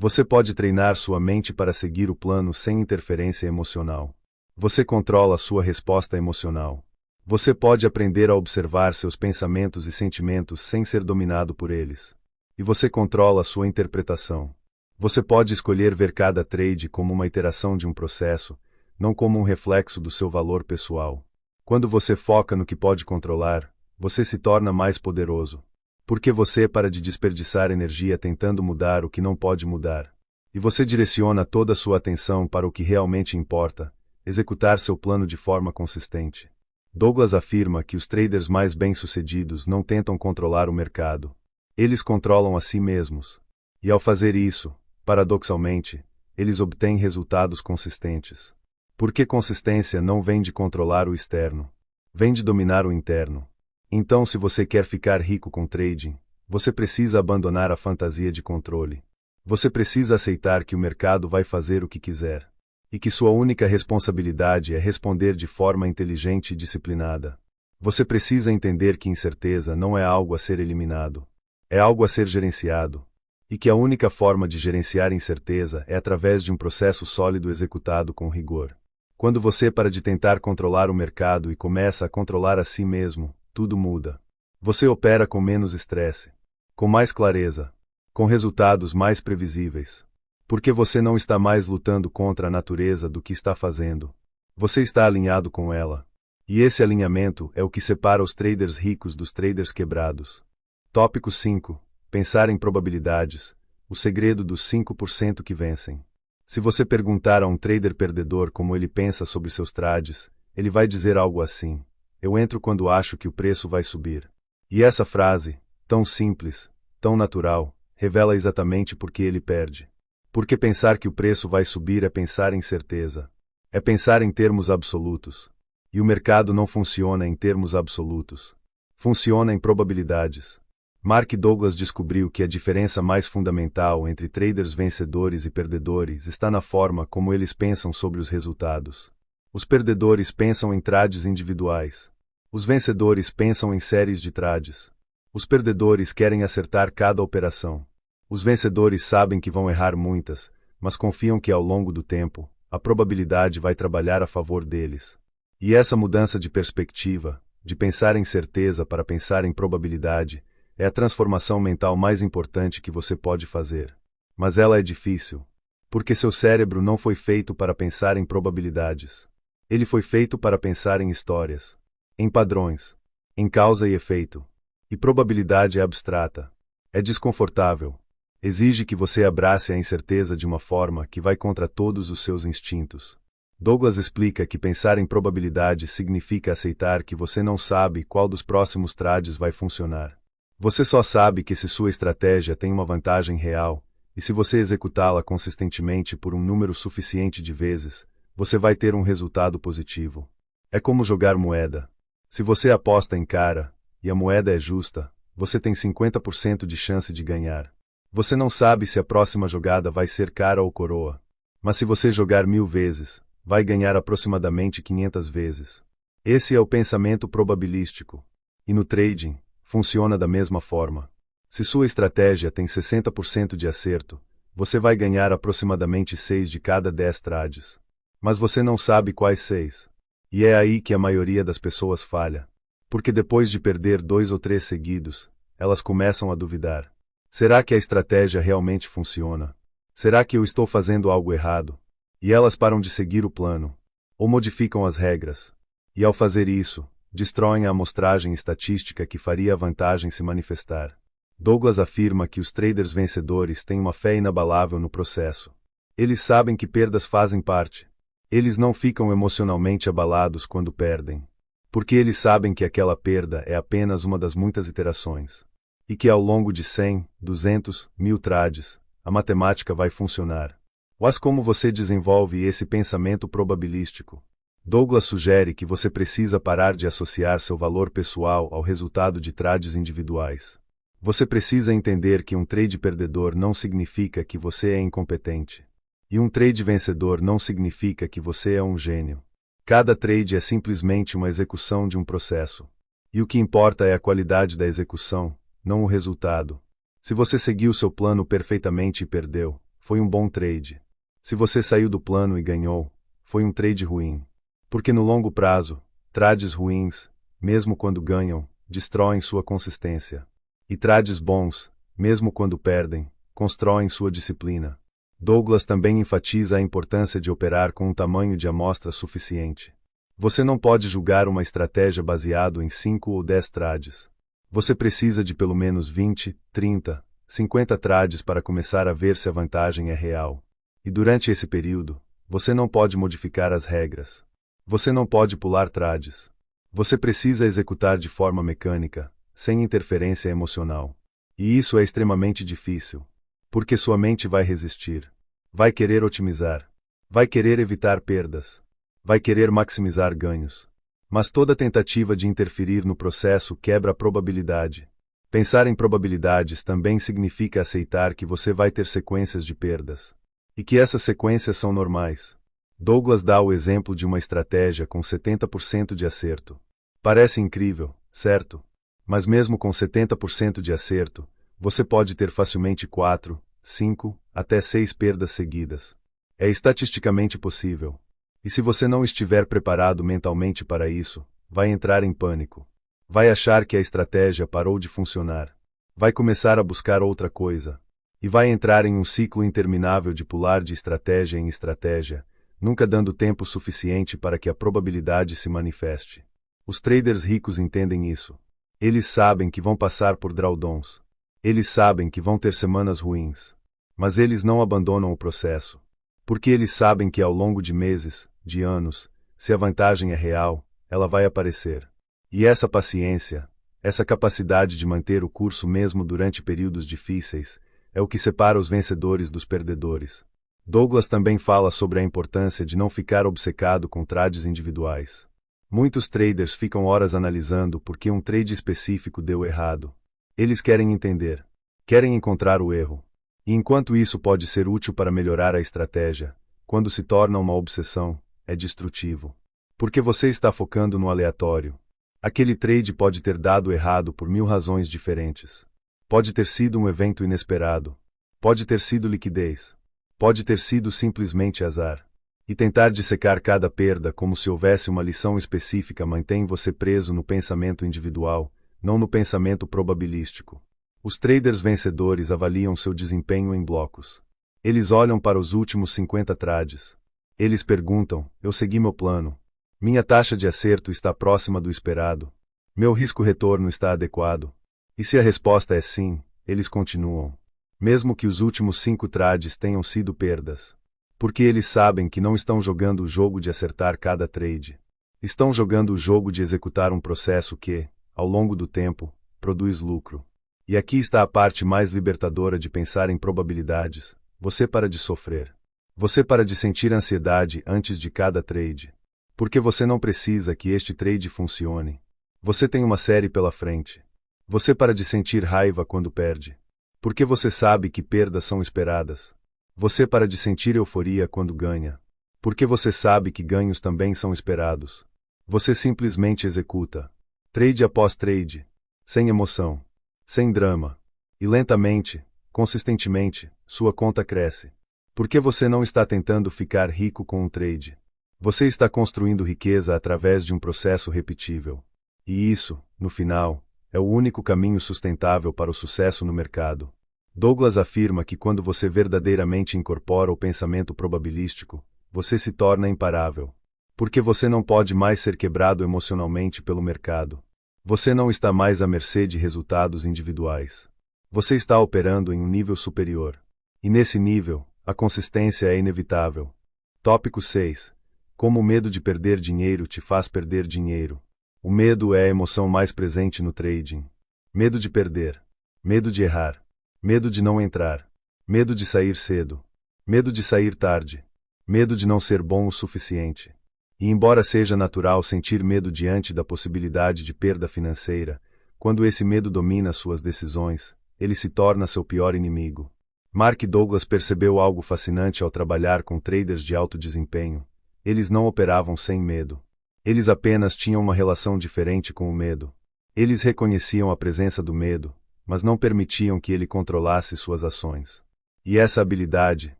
Você pode treinar sua mente para seguir o plano sem interferência emocional. Você controla sua resposta emocional. Você pode aprender a observar seus pensamentos e sentimentos sem ser dominado por eles. E você controla sua interpretação. Você pode escolher ver cada trade como uma iteração de um processo, não como um reflexo do seu valor pessoal. Quando você foca no que pode controlar, você se torna mais poderoso. Porque você para de desperdiçar energia tentando mudar o que não pode mudar. E você direciona toda a sua atenção para o que realmente importa, executar seu plano de forma consistente. Douglas afirma que os traders mais bem-sucedidos não tentam controlar o mercado. Eles controlam a si mesmos. E ao fazer isso, paradoxalmente, eles obtêm resultados consistentes. Porque consistência não vem de controlar o externo. Vem de dominar o interno. Então, se você quer ficar rico com trading, você precisa abandonar a fantasia de controle. Você precisa aceitar que o mercado vai fazer o que quiser. E que sua única responsabilidade é responder de forma inteligente e disciplinada. Você precisa entender que incerteza não é algo a ser eliminado. É algo a ser gerenciado. E que a única forma de gerenciar incerteza é através de um processo sólido executado com rigor. Quando você para de tentar controlar o mercado e começa a controlar a si mesmo, tudo muda. Você opera com menos estresse, com mais clareza, com resultados mais previsíveis. Porque você não está mais lutando contra a natureza do que está fazendo. Você está alinhado com ela. E esse alinhamento é o que separa os traders ricos dos traders quebrados. Tópico 5. Pensar em probabilidades. O segredo dos 5% que vencem. Se você perguntar a um trader perdedor como ele pensa sobre seus trades, ele vai dizer algo assim: eu entro quando acho que o preço vai subir. E essa frase, tão simples, tão natural, revela exatamente por que ele perde. Porque pensar que o preço vai subir é pensar em certeza. É pensar em termos absolutos. E o mercado não funciona em termos absolutos. Funciona em probabilidades. Mark Douglas descobriu que a diferença mais fundamental entre traders vencedores e perdedores está na forma como eles pensam sobre os resultados. Os perdedores pensam em trades individuais. Os vencedores pensam em séries de trades. Os perdedores querem acertar cada operação. Os vencedores sabem que vão errar muitas, mas confiam que ao longo do tempo, a probabilidade vai trabalhar a favor deles. E essa mudança de perspectiva, de pensar em certeza para pensar em probabilidade, é a transformação mental mais importante que você pode fazer. Mas ela é difícil, porque seu cérebro não foi feito para pensar em probabilidades. Ele foi feito para pensar em histórias, em padrões, em causa e efeito. E probabilidade é abstrata. É desconfortável. Exige que você abrace a incerteza de uma forma que vai contra todos os seus instintos. Douglas explica que pensar em probabilidade significa aceitar que você não sabe qual dos próximos trades vai funcionar. Você só sabe que se sua estratégia tem uma vantagem real, e se você executá-la consistentemente por um número suficiente de vezes, você vai ter um resultado positivo. É como jogar moeda. Se você aposta em cara, e a moeda é justa, você tem 50% de chance de ganhar. Você não sabe se a próxima jogada vai ser cara ou coroa. Mas se você jogar 1000 vezes, vai ganhar aproximadamente 500 vezes. Esse é o pensamento probabilístico. E no trading, funciona da mesma forma. Se sua estratégia tem 60% de acerto, você vai ganhar aproximadamente 6 de cada 10 trades. Mas você não sabe quais 6. E é aí que a maioria das pessoas falha. Porque depois de perder 2 ou 3 seguidos, elas começam a duvidar. Será que a estratégia realmente funciona? Será que eu estou fazendo algo errado? E elas param de seguir o plano. Ou modificam as regras. E ao fazer isso, destroem a amostragem estatística que faria a vantagem se manifestar. Douglas afirma que os traders vencedores têm uma fé inabalável no processo. Eles sabem que perdas fazem parte. Eles não ficam emocionalmente abalados quando perdem. Porque eles sabem que aquela perda é apenas uma das muitas iterações. E que ao longo de 100, 200, 1000 trades, a matemática vai funcionar. Mas como você desenvolve esse pensamento probabilístico? Douglas sugere que você precisa parar de associar seu valor pessoal ao resultado de trades individuais. Você precisa entender que um trade perdedor não significa que você é incompetente. E um trade vencedor não significa que você é um gênio. Cada trade é simplesmente uma execução de um processo. E o que importa é a qualidade da execução, não o resultado. Se você seguiu seu plano perfeitamente e perdeu, foi um bom trade. Se você saiu do plano e ganhou, foi um trade ruim. Porque no longo prazo, trades ruins, mesmo quando ganham, destroem sua consistência. E trades bons, mesmo quando perdem, constroem sua disciplina. Douglas também enfatiza a importância de operar com um tamanho de amostra suficiente. Você não pode julgar uma estratégia baseado em 5 ou 10 trades. Você precisa de pelo menos 20, 30, 50 trades para começar a ver se a vantagem é real. E durante esse período, você não pode modificar as regras. Você não pode pular trades. Você precisa executar de forma mecânica, sem interferência emocional. E isso é extremamente difícil. Porque sua mente vai resistir. Vai querer otimizar. Vai querer evitar perdas. Vai querer maximizar ganhos. Mas toda tentativa de interferir no processo quebra a probabilidade. Pensar em probabilidades também significa aceitar que você vai ter sequências de perdas. E que essas sequências são normais. Douglas dá o exemplo de uma estratégia com 70% de acerto. Parece incrível, certo? Mas mesmo com 70% de acerto, você pode ter facilmente 4, 5, até 6 perdas seguidas. É estatisticamente possível. E se você não estiver preparado mentalmente para isso, vai entrar em pânico. Vai achar que a estratégia parou de funcionar. Vai começar a buscar outra coisa. E vai entrar em um ciclo interminável de pular de estratégia em estratégia, nunca dando tempo suficiente para que a probabilidade se manifeste. Os traders ricos entendem isso. Eles sabem que vão passar por drawdowns. Eles sabem que vão ter semanas ruins. Mas eles não abandonam o processo. Porque eles sabem que ao longo de meses, de anos, se a vantagem é real, ela vai aparecer. E essa paciência, essa capacidade de manter o curso mesmo durante períodos difíceis, é o que separa os vencedores dos perdedores. Douglas também fala sobre a importância de não ficar obcecado com trades individuais. Muitos traders ficam horas analisando por que um trade específico deu errado. Eles querem entender. Querem encontrar o erro. E enquanto isso pode ser útil para melhorar a estratégia, quando se torna uma obsessão, é destrutivo. Porque você está focando no aleatório. Aquele trade pode ter dado errado por 1000 razões diferentes. Pode ter sido um evento inesperado. Pode ter sido liquidez. Pode ter sido simplesmente azar. E tentar dissecar cada perda como se houvesse uma lição específica mantém você preso no pensamento individual, não no pensamento probabilístico. Os traders vencedores avaliam seu desempenho em blocos. Eles olham para os últimos 50 trades. Eles perguntam: eu segui meu plano? Minha taxa de acerto está próxima do esperado? Meu risco-retorno está adequado? E se a resposta é sim, eles continuam. Mesmo que os últimos 5 trades tenham sido perdas. Porque eles sabem que não estão jogando o jogo de acertar cada trade. Estão jogando o jogo de executar um processo que, ao longo do tempo, produz lucro. E aqui está a parte mais libertadora de pensar em probabilidades. Você para de sofrer. Você para de sentir ansiedade antes de cada trade. Porque você não precisa que este trade funcione. Você tem uma série pela frente. Você para de sentir raiva quando perde. Porque você sabe que perdas são esperadas. Você para de sentir euforia quando ganha. Porque você sabe que ganhos também são esperados. Você simplesmente executa. Trade após trade. Sem emoção. Sem drama. E lentamente, consistentemente, sua conta cresce. Porque você não está tentando ficar rico com um trade. Você está construindo riqueza através de um processo repetível. E isso, no final, é o único caminho sustentável para o sucesso no mercado. Douglas afirma que quando você verdadeiramente incorpora o pensamento probabilístico, você se torna imparável. Porque você não pode mais ser quebrado emocionalmente pelo mercado. Você não está mais à mercê de resultados individuais. Você está operando em um nível superior. E nesse nível, a consistência é inevitável. Tópico 6. Como o medo de perder dinheiro te faz perder dinheiro. O medo é a emoção mais presente no trading. Medo de perder. Medo de errar. Medo de não entrar. Medo de sair cedo. Medo de sair tarde. Medo de não ser bom o suficiente. E embora seja natural sentir medo diante da possibilidade de perda financeira, quando esse medo domina suas decisões, ele se torna seu pior inimigo. Mark Douglas percebeu algo fascinante ao trabalhar com traders de alto desempenho. Eles não operavam sem medo. Eles apenas tinham uma relação diferente com o medo. Eles reconheciam a presença do medo, mas não permitiam que ele controlasse suas ações. E essa habilidade,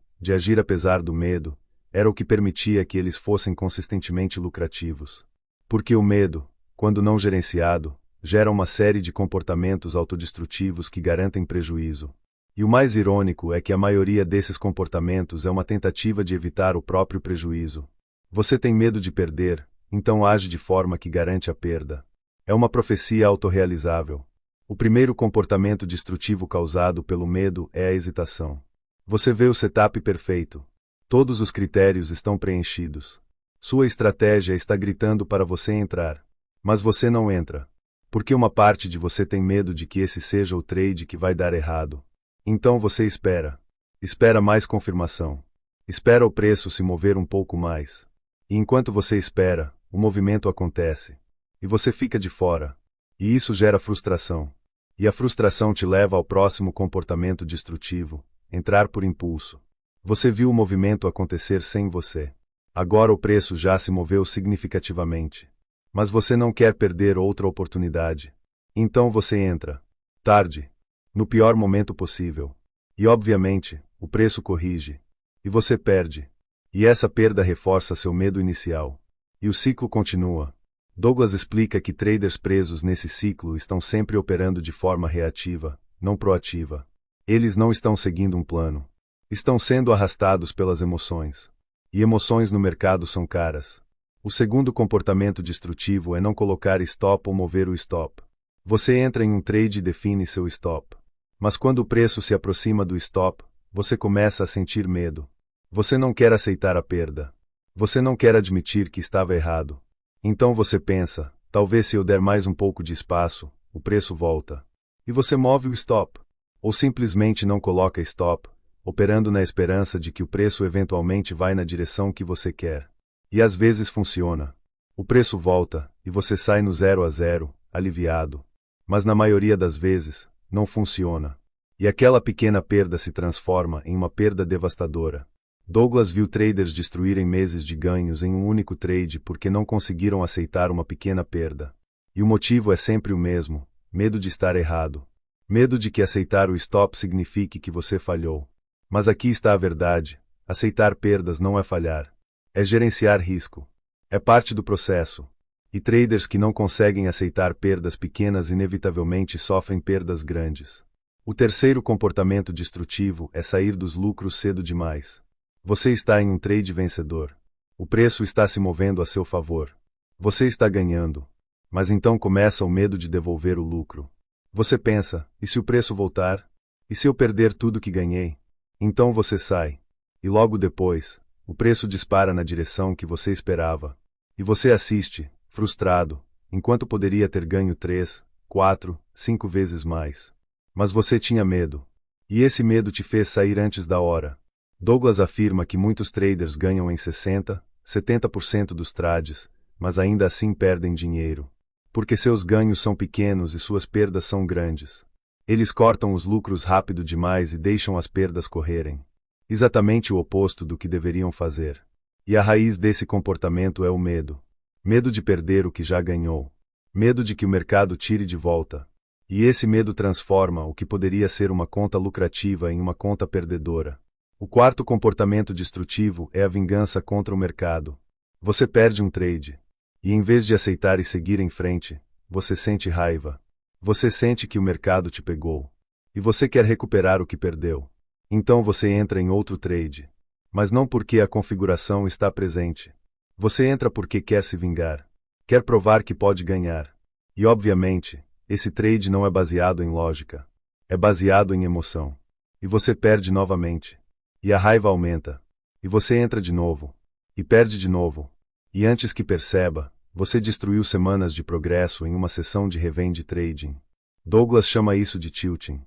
de agir apesar do medo, era o que permitia que eles fossem consistentemente lucrativos. Porque o medo, quando não gerenciado, gera uma série de comportamentos autodestrutivos que garantem prejuízo. E o mais irônico é que a maioria desses comportamentos é uma tentativa de evitar o próprio prejuízo. Você tem medo de perder, então age de forma que garante a perda. É uma profecia autorrealizável. O primeiro comportamento destrutivo causado pelo medo é a hesitação. Você vê o setup perfeito. Todos os critérios estão preenchidos. Sua estratégia está gritando para você entrar. Mas você não entra. Porque uma parte de você tem medo de que esse seja o trade que vai dar errado. Então você espera. Espera mais confirmação. Espera o preço se mover um pouco mais. E enquanto você espera, o movimento acontece. E você fica de fora. E isso gera frustração. E a frustração te leva ao próximo comportamento destrutivo, entrar por impulso. Você viu o movimento acontecer sem você. Agora o preço já se moveu significativamente. Mas você não quer perder outra oportunidade. Então você entra. Tarde. No pior momento possível. E obviamente, o preço corrige. E você perde. E essa perda reforça seu medo inicial. E o ciclo continua. Douglas explica que traders presos nesse ciclo estão sempre operando de forma reativa, não proativa. Eles não estão seguindo um plano. Estão sendo arrastados pelas emoções. E emoções no mercado são caras. O segundo comportamento destrutivo é não colocar stop ou mover o stop. Você entra em um trade e define seu stop. Mas quando o preço se aproxima do stop, você começa a sentir medo. Você não quer aceitar a perda. Você não quer admitir que estava errado. Então você pensa, talvez se eu der mais um pouco de espaço, o preço volta. E você move o stop. Ou simplesmente não coloca stop, operando na esperança de que o preço eventualmente vai na direção que você quer. E às vezes funciona. O preço volta, e você sai no 0 a 0, aliviado. Mas na maioria das vezes, não funciona. E aquela pequena perda se transforma em uma perda devastadora. Douglas viu traders destruírem meses de ganhos em um único trade porque não conseguiram aceitar uma pequena perda. E o motivo é sempre o mesmo: medo de estar errado. Medo de que aceitar o stop signifique que você falhou. Mas aqui está a verdade: aceitar perdas não é falhar. É gerenciar risco. É parte do processo. E traders que não conseguem aceitar perdas pequenas inevitavelmente sofrem perdas grandes. O terceiro comportamento destrutivo é sair dos lucros cedo demais. Você está em um trade vencedor. O preço está se movendo a seu favor. Você está ganhando. Mas então começa o medo de devolver o lucro. Você pensa, e se o preço voltar? E se eu perder tudo que ganhei? Então você sai. E logo depois, o preço dispara na direção que você esperava. E você assiste, frustrado, enquanto poderia ter ganho 3, 4, 5 vezes mais. Mas você tinha medo. E esse medo te fez sair antes da hora. Douglas afirma que muitos traders ganham em 60, 70% dos trades, mas ainda assim perdem dinheiro. Porque seus ganhos são pequenos e suas perdas são grandes. Eles cortam os lucros rápido demais e deixam as perdas correrem. Exatamente o oposto do que deveriam fazer. E a raiz desse comportamento é o medo. Medo de perder o que já ganhou. Medo de que o mercado tire de volta. E esse medo transforma o que poderia ser uma conta lucrativa em uma conta perdedora. O quarto comportamento destrutivo é a vingança contra o mercado. Você perde um trade. E em vez de aceitar e seguir em frente, você sente raiva. Você sente que o mercado te pegou. E você quer recuperar o que perdeu. Então você entra em outro trade. Mas não porque a configuração está presente. Você entra porque quer se vingar. Quer provar que pode ganhar. E obviamente, esse trade não é baseado em lógica. É baseado em emoção. E você perde novamente. E a raiva aumenta. E você entra de novo. E perde de novo. E antes que perceba, você destruiu semanas de progresso em uma sessão de revende trading. Douglas chama isso de tilting.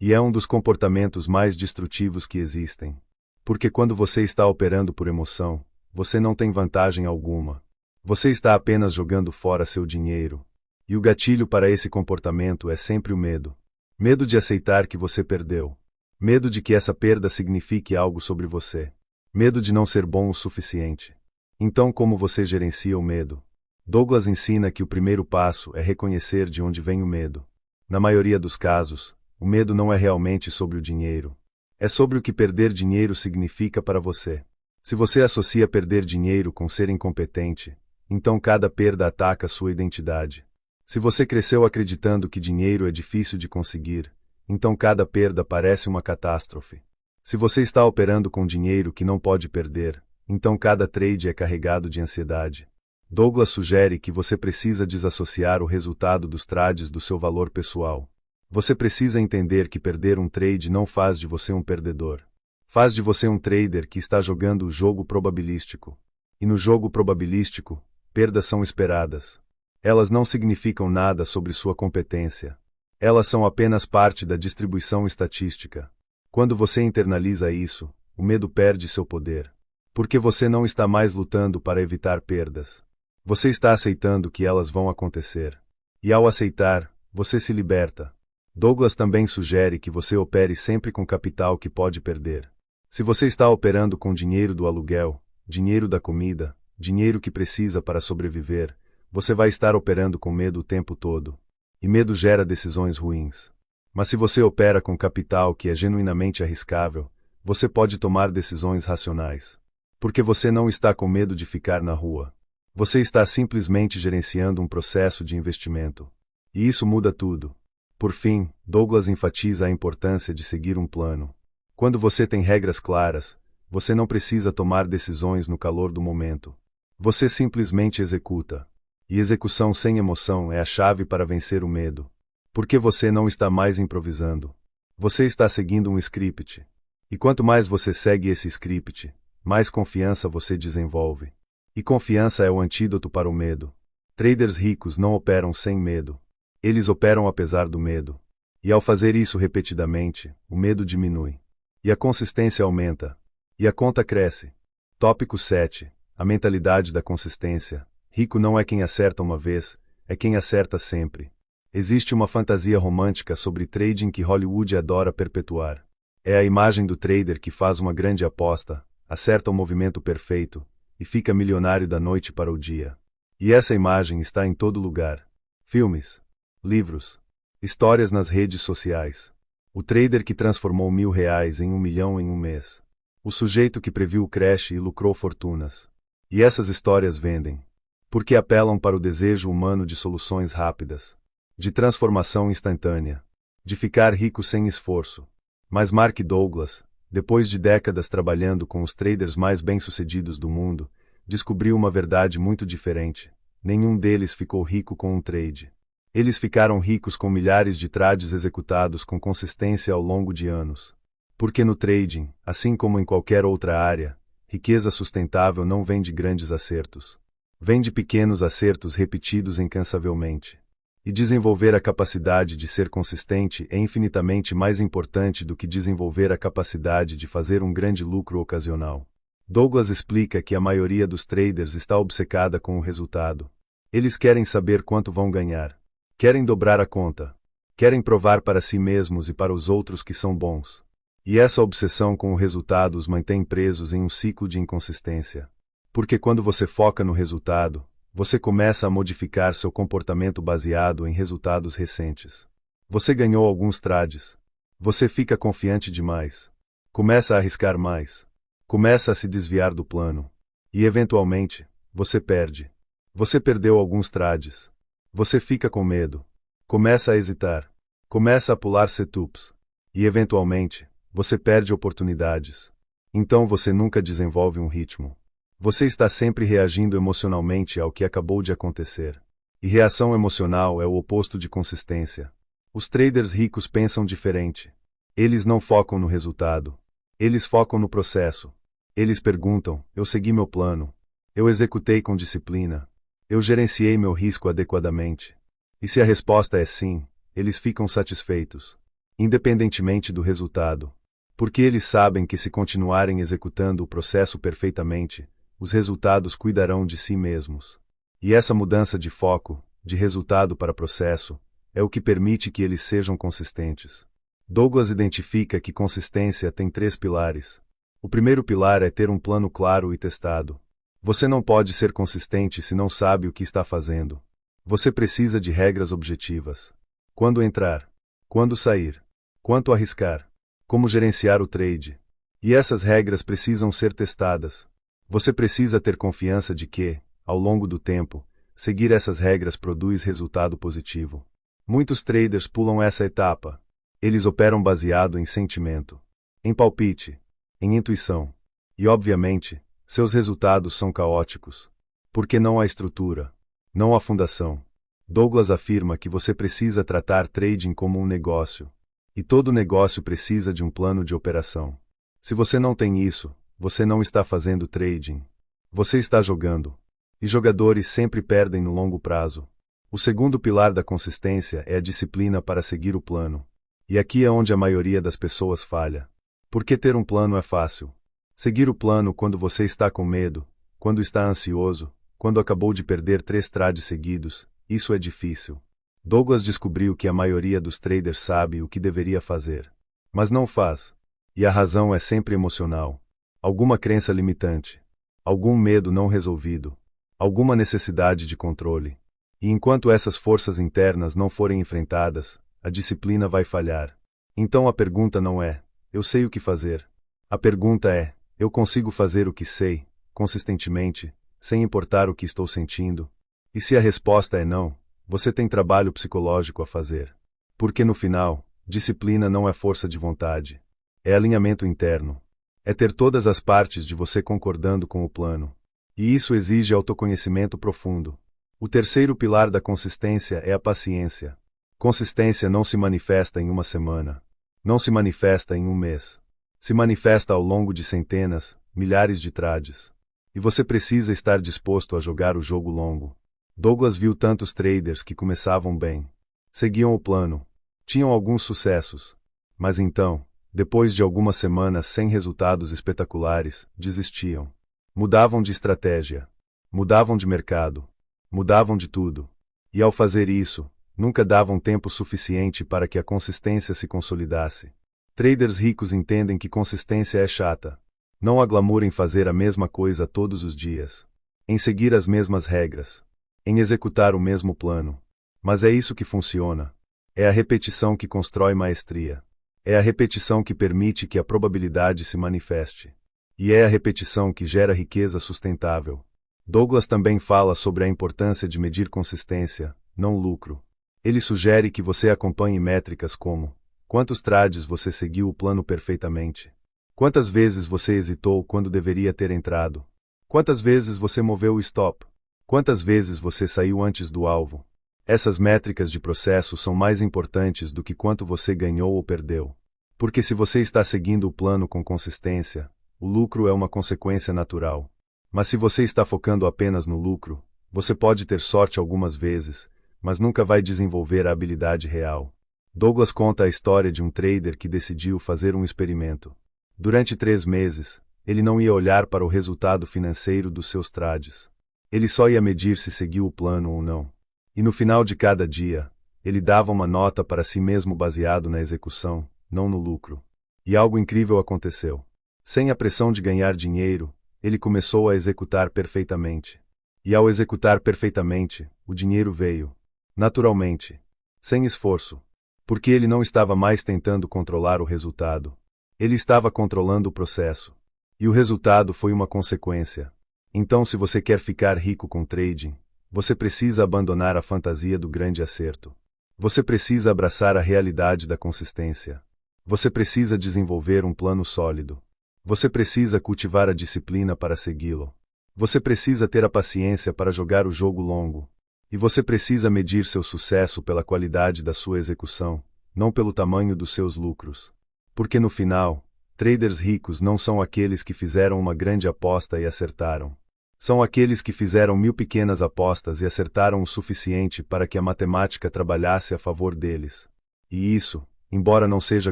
E é um dos comportamentos mais destrutivos que existem. Porque quando você está operando por emoção, você não tem vantagem alguma. Você está apenas jogando fora seu dinheiro. E o gatilho para esse comportamento é sempre o medo. Medo de aceitar que você perdeu. Medo de que essa perda signifique algo sobre você. Medo de não ser bom o suficiente. Então, como você gerencia o medo? Douglas ensina que o primeiro passo é reconhecer de onde vem o medo. Na maioria dos casos, o medo não é realmente sobre o dinheiro. É sobre o que perder dinheiro significa para você. Se você associa perder dinheiro com ser incompetente, então cada perda ataca sua identidade. Se você cresceu acreditando que dinheiro é difícil de conseguir, então cada perda parece uma catástrofe. Se você está operando com dinheiro que não pode perder, então cada trade é carregado de ansiedade. Douglas sugere que você precisa desassociar o resultado dos trades do seu valor pessoal. Você precisa entender que perder um trade não faz de você um perdedor. Faz de você um trader que está jogando o jogo probabilístico. E no jogo probabilístico, perdas são esperadas. Elas não significam nada sobre sua competência. Elas são apenas parte da distribuição estatística. Quando você internaliza isso, o medo perde seu poder. Porque você não está mais lutando para evitar perdas. Você está aceitando que elas vão acontecer. E ao aceitar, você se liberta. Douglas também sugere que você opere sempre com capital que pode perder. Se você está operando com dinheiro do aluguel, dinheiro da comida, dinheiro que precisa para sobreviver, você vai estar operando com medo o tempo todo. E medo gera decisões ruins. Mas se você opera com capital que é genuinamente arriscável, você pode tomar decisões racionais. Porque você não está com medo de ficar na rua. Você está simplesmente gerenciando um processo de investimento. E isso muda tudo. Por fim, Douglas enfatiza a importância de seguir um plano. Quando você tem regras claras, você não precisa tomar decisões no calor do momento. Você simplesmente executa. E execução sem emoção é a chave para vencer o medo. Porque você não está mais improvisando. Você está seguindo um script. E quanto mais você segue esse script, mais confiança você desenvolve. E confiança é o antídoto para o medo. Traders ricos não operam sem medo. Eles operam apesar do medo. E ao fazer isso repetidamente, o medo diminui. E a consistência aumenta. E a conta cresce. Tópico 7. A mentalidade da consistência. Rico não é quem acerta uma vez, é quem acerta sempre. Existe uma fantasia romântica sobre trading que Hollywood adora perpetuar. É a imagem do trader que faz uma grande aposta, acerta o movimento perfeito, e fica milionário da noite para o dia. E essa imagem está em todo lugar. Filmes, livros, histórias nas redes sociais. O trader que transformou R$ 1.000 em 1 milhão em um mês. O sujeito que previu o crash e lucrou fortunas. E essas histórias vendem. Porque apelam para o desejo humano de soluções rápidas. De transformação instantânea. De ficar rico sem esforço. Mas Mark Douglas, depois de décadas trabalhando com os traders mais bem-sucedidos do mundo, descobriu uma verdade muito diferente. Nenhum deles ficou rico com um trade. Eles ficaram ricos com milhares de trades executados com consistência ao longo de anos. Porque no trading, assim como em qualquer outra área, riqueza sustentável não vem de grandes acertos. Vem de pequenos acertos repetidos incansavelmente. E desenvolver a capacidade de ser consistente é infinitamente mais importante do que desenvolver a capacidade de fazer um grande lucro ocasional. Douglas explica que a maioria dos traders está obcecada com o resultado. Eles querem saber quanto vão ganhar. Querem dobrar a conta. Querem provar para si mesmos e para os outros que são bons. E essa obsessão com o resultado os mantém presos em um ciclo de inconsistência. Porque quando você foca no resultado, você começa a modificar seu comportamento baseado em resultados recentes. Você ganhou alguns trades. Você fica confiante demais. Começa a arriscar mais. Começa a se desviar do plano. E eventualmente, você perde. Você perdeu alguns trades. Você fica com medo. Começa a hesitar. Começa a pular setups. E eventualmente, você perde oportunidades. Então você nunca desenvolve um ritmo. Você está sempre reagindo emocionalmente ao que acabou de acontecer. E reação emocional é o oposto de consistência. Os traders ricos pensam diferente. Eles não focam no resultado. Eles focam no processo. Eles perguntam: eu segui meu plano. Eu executei com disciplina. Eu gerenciei meu risco adequadamente. E se a resposta é sim, eles ficam satisfeitos, independentemente do resultado. Porque eles sabem que se continuarem executando o processo perfeitamente, os resultados cuidarão de si mesmos. E essa mudança de foco, de resultado para processo, é o que permite que eles sejam consistentes. Douglas identifica que consistência tem 3 pilares. O primeiro pilar é ter um plano claro e testado. Você não pode ser consistente se não sabe o que está fazendo. Você precisa de regras objetivas. Quando entrar, quando sair, quanto arriscar, como gerenciar o trade. E essas regras precisam ser testadas. Você precisa ter confiança de que, ao longo do tempo, seguir essas regras produz resultado positivo. Muitos traders pulam essa etapa. Eles operam baseado em sentimento, em palpite, em intuição. E, obviamente, seus resultados são caóticos. Porque não há estrutura, não há fundação. Douglas afirma que você precisa tratar trading como um negócio. E todo negócio precisa de um plano de operação. Se você não tem isso, você não está fazendo trading. Você está jogando. E jogadores sempre perdem no longo prazo. O segundo pilar da consistência é a disciplina para seguir o plano. E aqui é onde a maioria das pessoas falha. Porque ter um plano é fácil. Seguir o plano quando você está com medo, quando está ansioso, quando acabou de perder 3 trades seguidos, isso é difícil. Douglas descobriu que a maioria dos traders sabe o que deveria fazer. Mas não faz. E a razão é sempre emocional. Alguma crença limitante. Algum medo não resolvido. Alguma necessidade de controle. E enquanto essas forças internas não forem enfrentadas, a disciplina vai falhar. Então a pergunta não é: eu sei o que fazer. A pergunta é: eu consigo fazer o que sei, consistentemente, sem importar o que estou sentindo? E se a resposta é não, você tem trabalho psicológico a fazer. Porque no final, disciplina não é força de vontade. É alinhamento interno. É ter todas as partes de você concordando com o plano. E isso exige autoconhecimento profundo. O terceiro pilar da consistência é a paciência. Consistência não se manifesta em uma semana. Não se manifesta em um mês. Se manifesta ao longo de centenas, milhares de trades. E você precisa estar disposto a jogar o jogo longo. Douglas viu tantos traders que começavam bem. Seguiam o plano. Tinham alguns sucessos. Mas então, depois de algumas semanas sem resultados espetaculares, desistiam. Mudavam de estratégia. Mudavam de mercado. Mudavam de tudo. E ao fazer isso, nunca davam tempo suficiente para que a consistência se consolidasse. Traders ricos entendem que consistência é chata. Não há glamour em fazer a mesma coisa todos os dias. Em seguir as mesmas regras. Em executar o mesmo plano. Mas é isso que funciona. É a repetição que constrói maestria. É a repetição que permite que a probabilidade se manifeste. E é a repetição que gera riqueza sustentável. Douglas também fala sobre a importância de medir consistência, não lucro. Ele sugere que você acompanhe métricas como: quantos trades você seguiu o plano perfeitamente? Quantas vezes você hesitou quando deveria ter entrado? Quantas vezes você moveu o stop? Quantas vezes você saiu antes do alvo? Essas métricas de processo são mais importantes do que quanto você ganhou ou perdeu. Porque se você está seguindo o plano com consistência, O lucro é uma consequência natural. Mas se você está focando apenas no lucro, você pode ter sorte algumas vezes, mas nunca vai desenvolver a habilidade real. Douglas conta a história de um trader que decidiu fazer um experimento. Durante 3 meses, ele não ia olhar para o resultado financeiro dos seus trades. Ele só ia medir se seguiu o plano ou não. E no final de cada dia, ele dava uma nota para si mesmo baseado na execução, não no lucro. E algo incrível aconteceu. Sem a pressão de ganhar dinheiro, ele começou a executar perfeitamente. E ao executar perfeitamente, o dinheiro veio. Naturalmente. Sem esforço. Porque ele não estava mais tentando controlar o resultado. Ele estava controlando o processo. E o resultado foi uma consequência. Então, se você quer ficar rico com trading, você precisa abandonar a fantasia do grande acerto. Você precisa abraçar a realidade da consistência. Você precisa desenvolver um plano sólido. Você precisa cultivar a disciplina para segui-lo. Você precisa ter a paciência para jogar o jogo longo. E você precisa medir seu sucesso pela qualidade da sua execução, não pelo tamanho dos seus lucros. Porque no final, traders ricos não são aqueles que fizeram uma grande aposta e acertaram. São aqueles que fizeram 1000 pequenas apostas e acertaram o suficiente para que a matemática trabalhasse a favor deles. E isso, embora não seja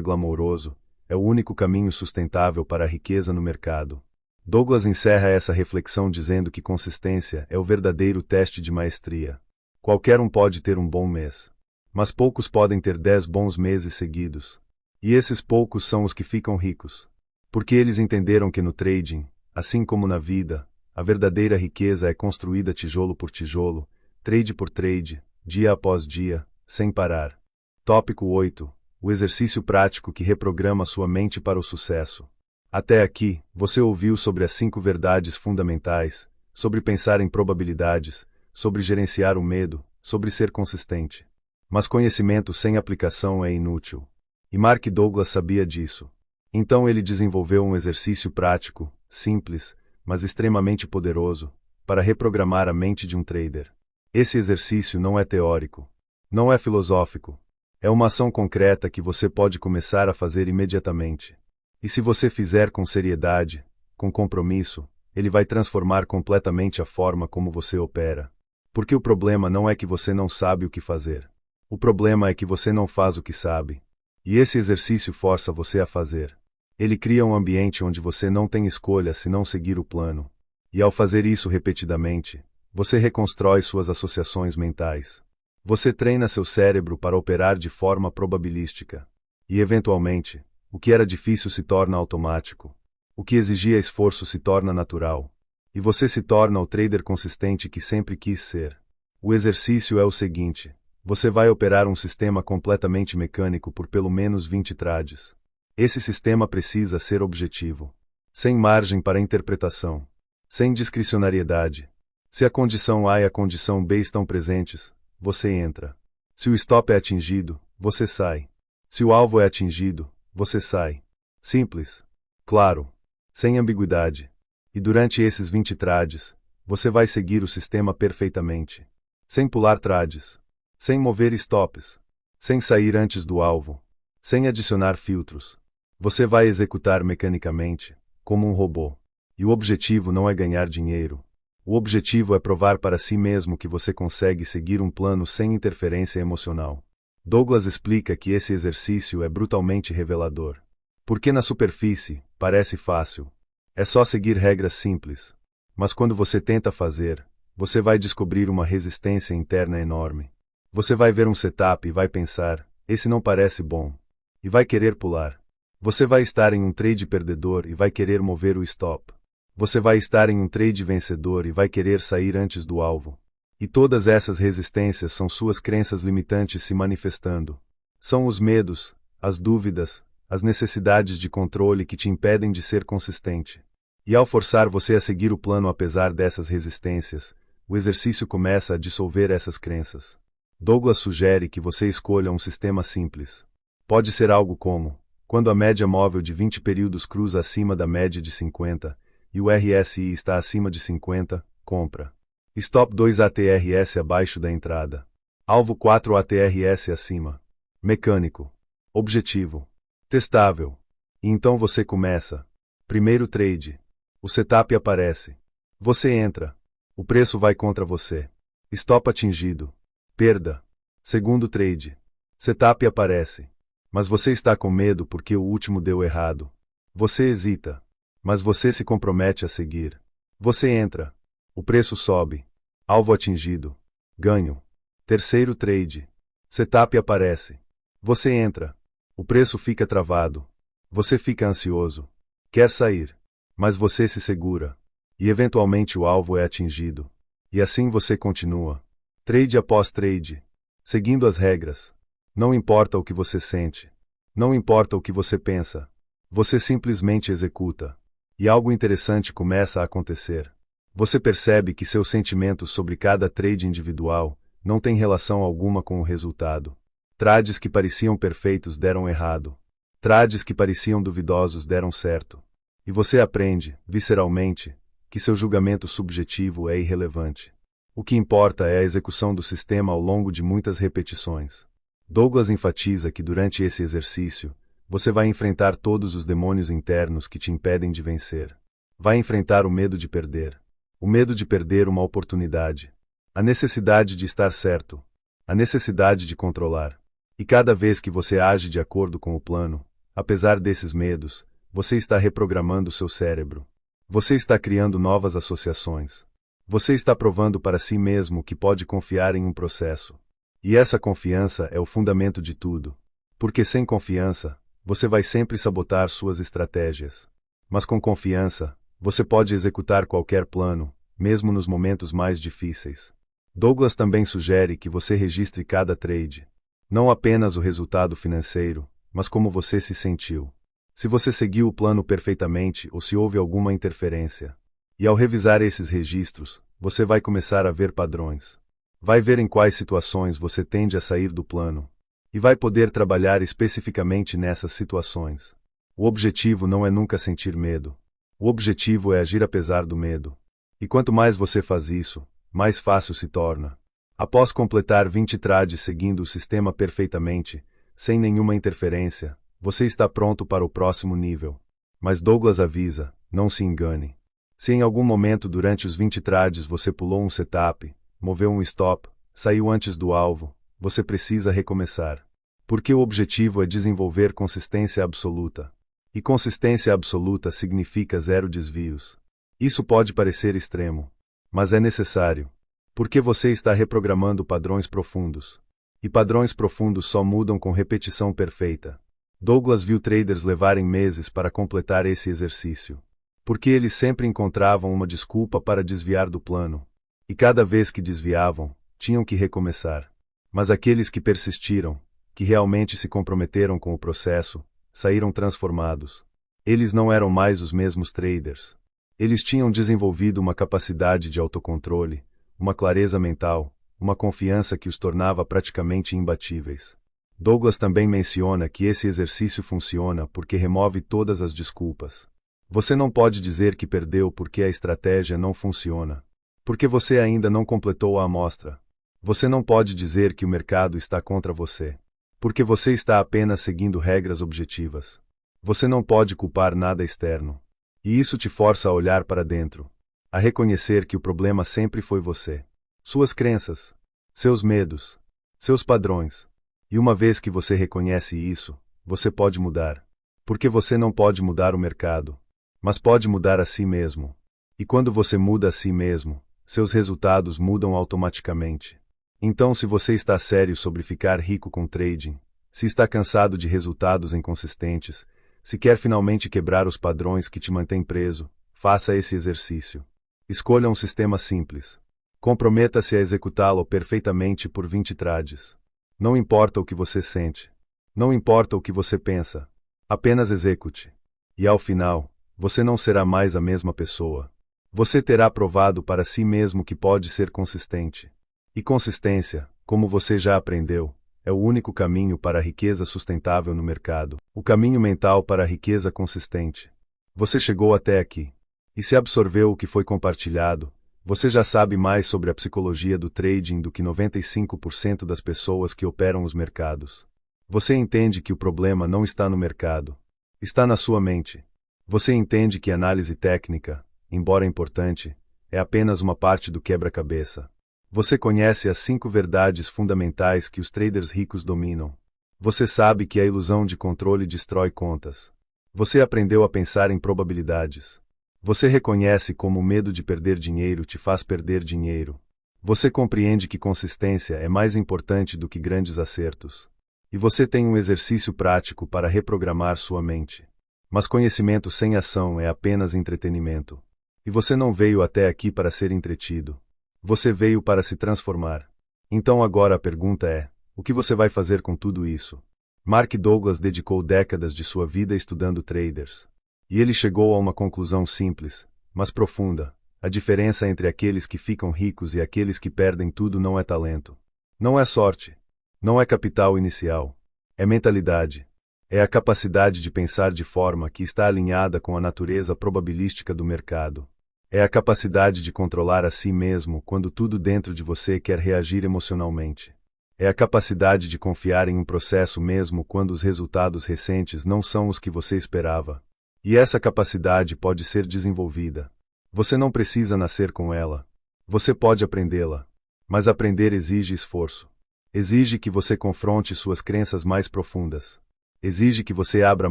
glamouroso, é o único caminho sustentável para a riqueza no mercado. Douglas encerra essa reflexão dizendo que consistência é o verdadeiro teste de maestria. Qualquer um pode ter um bom mês. Mas poucos podem ter 10 bons meses seguidos. E esses poucos são os que ficam ricos. Porque eles entenderam que no trading, assim como na vida, a verdadeira riqueza é construída tijolo por tijolo, trade por trade, dia após dia, sem parar. Tópico 8. O exercício prático que reprograma sua mente para o sucesso. Até aqui, você ouviu sobre as 5 verdades fundamentais, sobre pensar em probabilidades, sobre gerenciar o medo, sobre ser consistente. Mas conhecimento sem aplicação é inútil. E Mark Douglas sabia disso. Então ele desenvolveu um exercício prático, simples, mas extremamente poderoso, para reprogramar a mente de um trader. Esse exercício não é teórico. Não é filosófico. É uma ação concreta que você pode começar a fazer imediatamente. E se você fizer com seriedade, com compromisso, ele vai transformar completamente a forma como você opera. Porque o problema não é que você não sabe o que fazer. O problema é que você não faz o que sabe. E esse exercício força você a fazer. Ele cria um ambiente onde você não tem escolha senão seguir o plano. E ao fazer isso repetidamente, você reconstrói suas associações mentais. Você treina seu cérebro para operar de forma probabilística. E, eventualmente, o que era difícil se torna automático. O que exigia esforço se torna natural. E você se torna o trader consistente que sempre quis ser. O exercício é o seguinte: você vai operar um sistema completamente mecânico por pelo menos 20 trades. Esse sistema precisa ser objetivo. Sem margem para interpretação. Sem discricionariedade. Se a condição A e a condição B estão presentes, você entra. Se o stop é atingido, você sai. Se o alvo é atingido, você sai. Simples. Claro. Sem ambiguidade. E durante esses 20 trades, você vai seguir o sistema perfeitamente. Sem pular trades. Sem mover stops. Sem sair antes do alvo. Sem adicionar filtros. Você vai executar mecanicamente, como um robô. E o objetivo não é ganhar dinheiro. O objetivo é provar para si mesmo que você consegue seguir um plano sem interferência emocional. Douglas explica que esse exercício é brutalmente revelador. Porque na superfície, parece fácil. É só seguir regras simples. Mas quando você tenta fazer, você vai descobrir uma resistência interna enorme. Você vai ver um setup e vai pensar, esse não parece bom. E vai querer pular. Você vai estar em um trade perdedor e vai querer mover o stop. Você vai estar em um trade vencedor e vai querer sair antes do alvo. E todas essas resistências são suas crenças limitantes se manifestando. São os medos, as dúvidas, as necessidades de controle que te impedem de ser consistente. E ao forçar você a seguir o plano apesar dessas resistências, o exercício começa a dissolver essas crenças. Douglas sugere que você escolha um sistema simples. Pode ser algo como: quando a média móvel de 20 períodos cruza acima da média de 50, e o RSI está acima de 50, compra. Stop 2 ATRS abaixo da entrada. Alvo 4 ATRS acima. Mecânico. Objetivo. Testável. E então você começa. Primeiro trade. O setup aparece. Você entra. O preço vai contra você. Stop atingido. Perda. Segundo trade. Setup aparece. Mas você está com medo porque o último deu errado. Você hesita. Mas você se compromete a seguir. Você entra. O preço sobe. Alvo atingido. Ganho. Terceiro trade. Setup aparece. Você entra. O preço fica travado. Você fica ansioso. Quer sair. Mas você se segura. E eventualmente o alvo é atingido. E assim você continua. Trade após trade. Seguindo as regras. Não importa o que você sente. Não importa o que você pensa. Você simplesmente executa. E algo interessante começa a acontecer. Você percebe que seus sentimentos sobre cada trade individual não têm relação alguma com o resultado. Trades que pareciam perfeitos deram errado. Trades que pareciam duvidosos deram certo. E você aprende, visceralmente, que seu julgamento subjetivo é irrelevante. O que importa é a execução do sistema ao longo de muitas repetições. Douglas enfatiza que durante esse exercício, você vai enfrentar todos os demônios internos que te impedem de vencer. Vai enfrentar o medo de perder. O medo de perder uma oportunidade. A necessidade de estar certo. A necessidade de controlar. E cada vez que você age de acordo com o plano, apesar desses medos, você está reprogramando seu cérebro. Você está criando novas associações. Você está provando para si mesmo que pode confiar em um processo. E essa confiança é o fundamento de tudo. Porque sem confiança, você vai sempre sabotar suas estratégias. Mas com confiança, você pode executar qualquer plano, mesmo nos momentos mais difíceis. Douglas também sugere que você registre cada trade. Não apenas o resultado financeiro, mas como você se sentiu. Se você seguiu o plano perfeitamente ou se houve alguma interferência. E ao revisar esses registros, você vai começar a ver padrões. Vai ver em quais situações você tende a sair do plano. E vai poder trabalhar especificamente nessas situações. O objetivo não é nunca sentir medo. O objetivo é agir apesar do medo. E quanto mais você faz isso, mais fácil se torna. Após completar 20 trades seguindo o sistema perfeitamente, sem nenhuma interferência, você está pronto para o próximo nível. Mas Douglas avisa, não se engane. Se em algum momento durante os 20 trades você pulou um setup, moveu um stop, saiu antes do alvo, você precisa recomeçar. Porque o objetivo é desenvolver consistência absoluta. E consistência absoluta significa zero desvios. Isso pode parecer extremo, mas é necessário. Porque você está reprogramando padrões profundos. E padrões profundos só mudam com repetição perfeita. Douglas viu traders levarem meses para completar esse exercício. Porque eles sempre encontravam uma desculpa para desviar do plano. E cada vez que desviavam, tinham que recomeçar. Mas aqueles que persistiram, que realmente se comprometeram com o processo, saíram transformados. Eles não eram mais os mesmos traders. Eles tinham desenvolvido uma capacidade de autocontrole, uma clareza mental, uma confiança que os tornava praticamente imbatíveis. Douglas também menciona que esse exercício funciona porque remove todas as desculpas. Você não pode dizer que perdeu porque a estratégia não funciona. Porque você ainda não completou a amostra. Você não pode dizer que o mercado está contra você. Porque você está apenas seguindo regras objetivas. Você não pode culpar nada externo. E isso te força a olhar para dentro. A reconhecer que o problema sempre foi você. Suas crenças. Seus medos. Seus padrões. E uma vez que você reconhece isso, você pode mudar. Porque você não pode mudar o mercado. Mas pode mudar a si mesmo. E quando você muda a si mesmo, seus resultados mudam automaticamente. Então, se você está sério sobre ficar rico com trading, se está cansado de resultados inconsistentes, se quer finalmente quebrar os padrões que te mantêm preso, faça esse exercício. Escolha um sistema simples. Comprometa-se a executá-lo perfeitamente por 20 trades. Não importa o que você sente. Não importa o que você pensa. Apenas execute. E ao final, você não será mais a mesma pessoa. Você terá provado para si mesmo que pode ser consistente. E consistência, como você já aprendeu, é o único caminho para a riqueza sustentável no mercado. O caminho mental para a riqueza consistente. Você chegou até aqui. E se absorveu o que foi compartilhado, você já sabe mais sobre a psicologia do trading do que 95% das pessoas que operam os mercados. Você entende que o problema não está no mercado. Está na sua mente. Você entende que análise técnica, embora importante, é apenas uma parte do quebra-cabeça. Você conhece as 5 verdades fundamentais que os traders ricos dominam. Você sabe que a ilusão de controle destrói contas. Você aprendeu a pensar em probabilidades. Você reconhece como o medo de perder dinheiro te faz perder dinheiro. Você compreende que consistência é mais importante do que grandes acertos. E você tem um exercício prático para reprogramar sua mente. Mas conhecimento sem ação é apenas entretenimento. E você não veio até aqui para ser entretido. Você veio para se transformar. Então agora a pergunta é: o que você vai fazer com tudo isso? Mark Douglas dedicou décadas de sua vida estudando traders. E ele chegou a uma conclusão simples, mas profunda. A diferença entre aqueles que ficam ricos e aqueles que perdem tudo não é talento. Não é sorte. Não é capital inicial. É mentalidade. É a capacidade de pensar de forma que está alinhada com a natureza probabilística do mercado. É a capacidade de controlar a si mesmo quando tudo dentro de você quer reagir emocionalmente. É a capacidade de confiar em um processo mesmo quando os resultados recentes não são os que você esperava. E essa capacidade pode ser desenvolvida. Você não precisa nascer com ela. Você pode aprendê-la. Mas aprender exige esforço. Exige que você confronte suas crenças mais profundas. Exige que você abra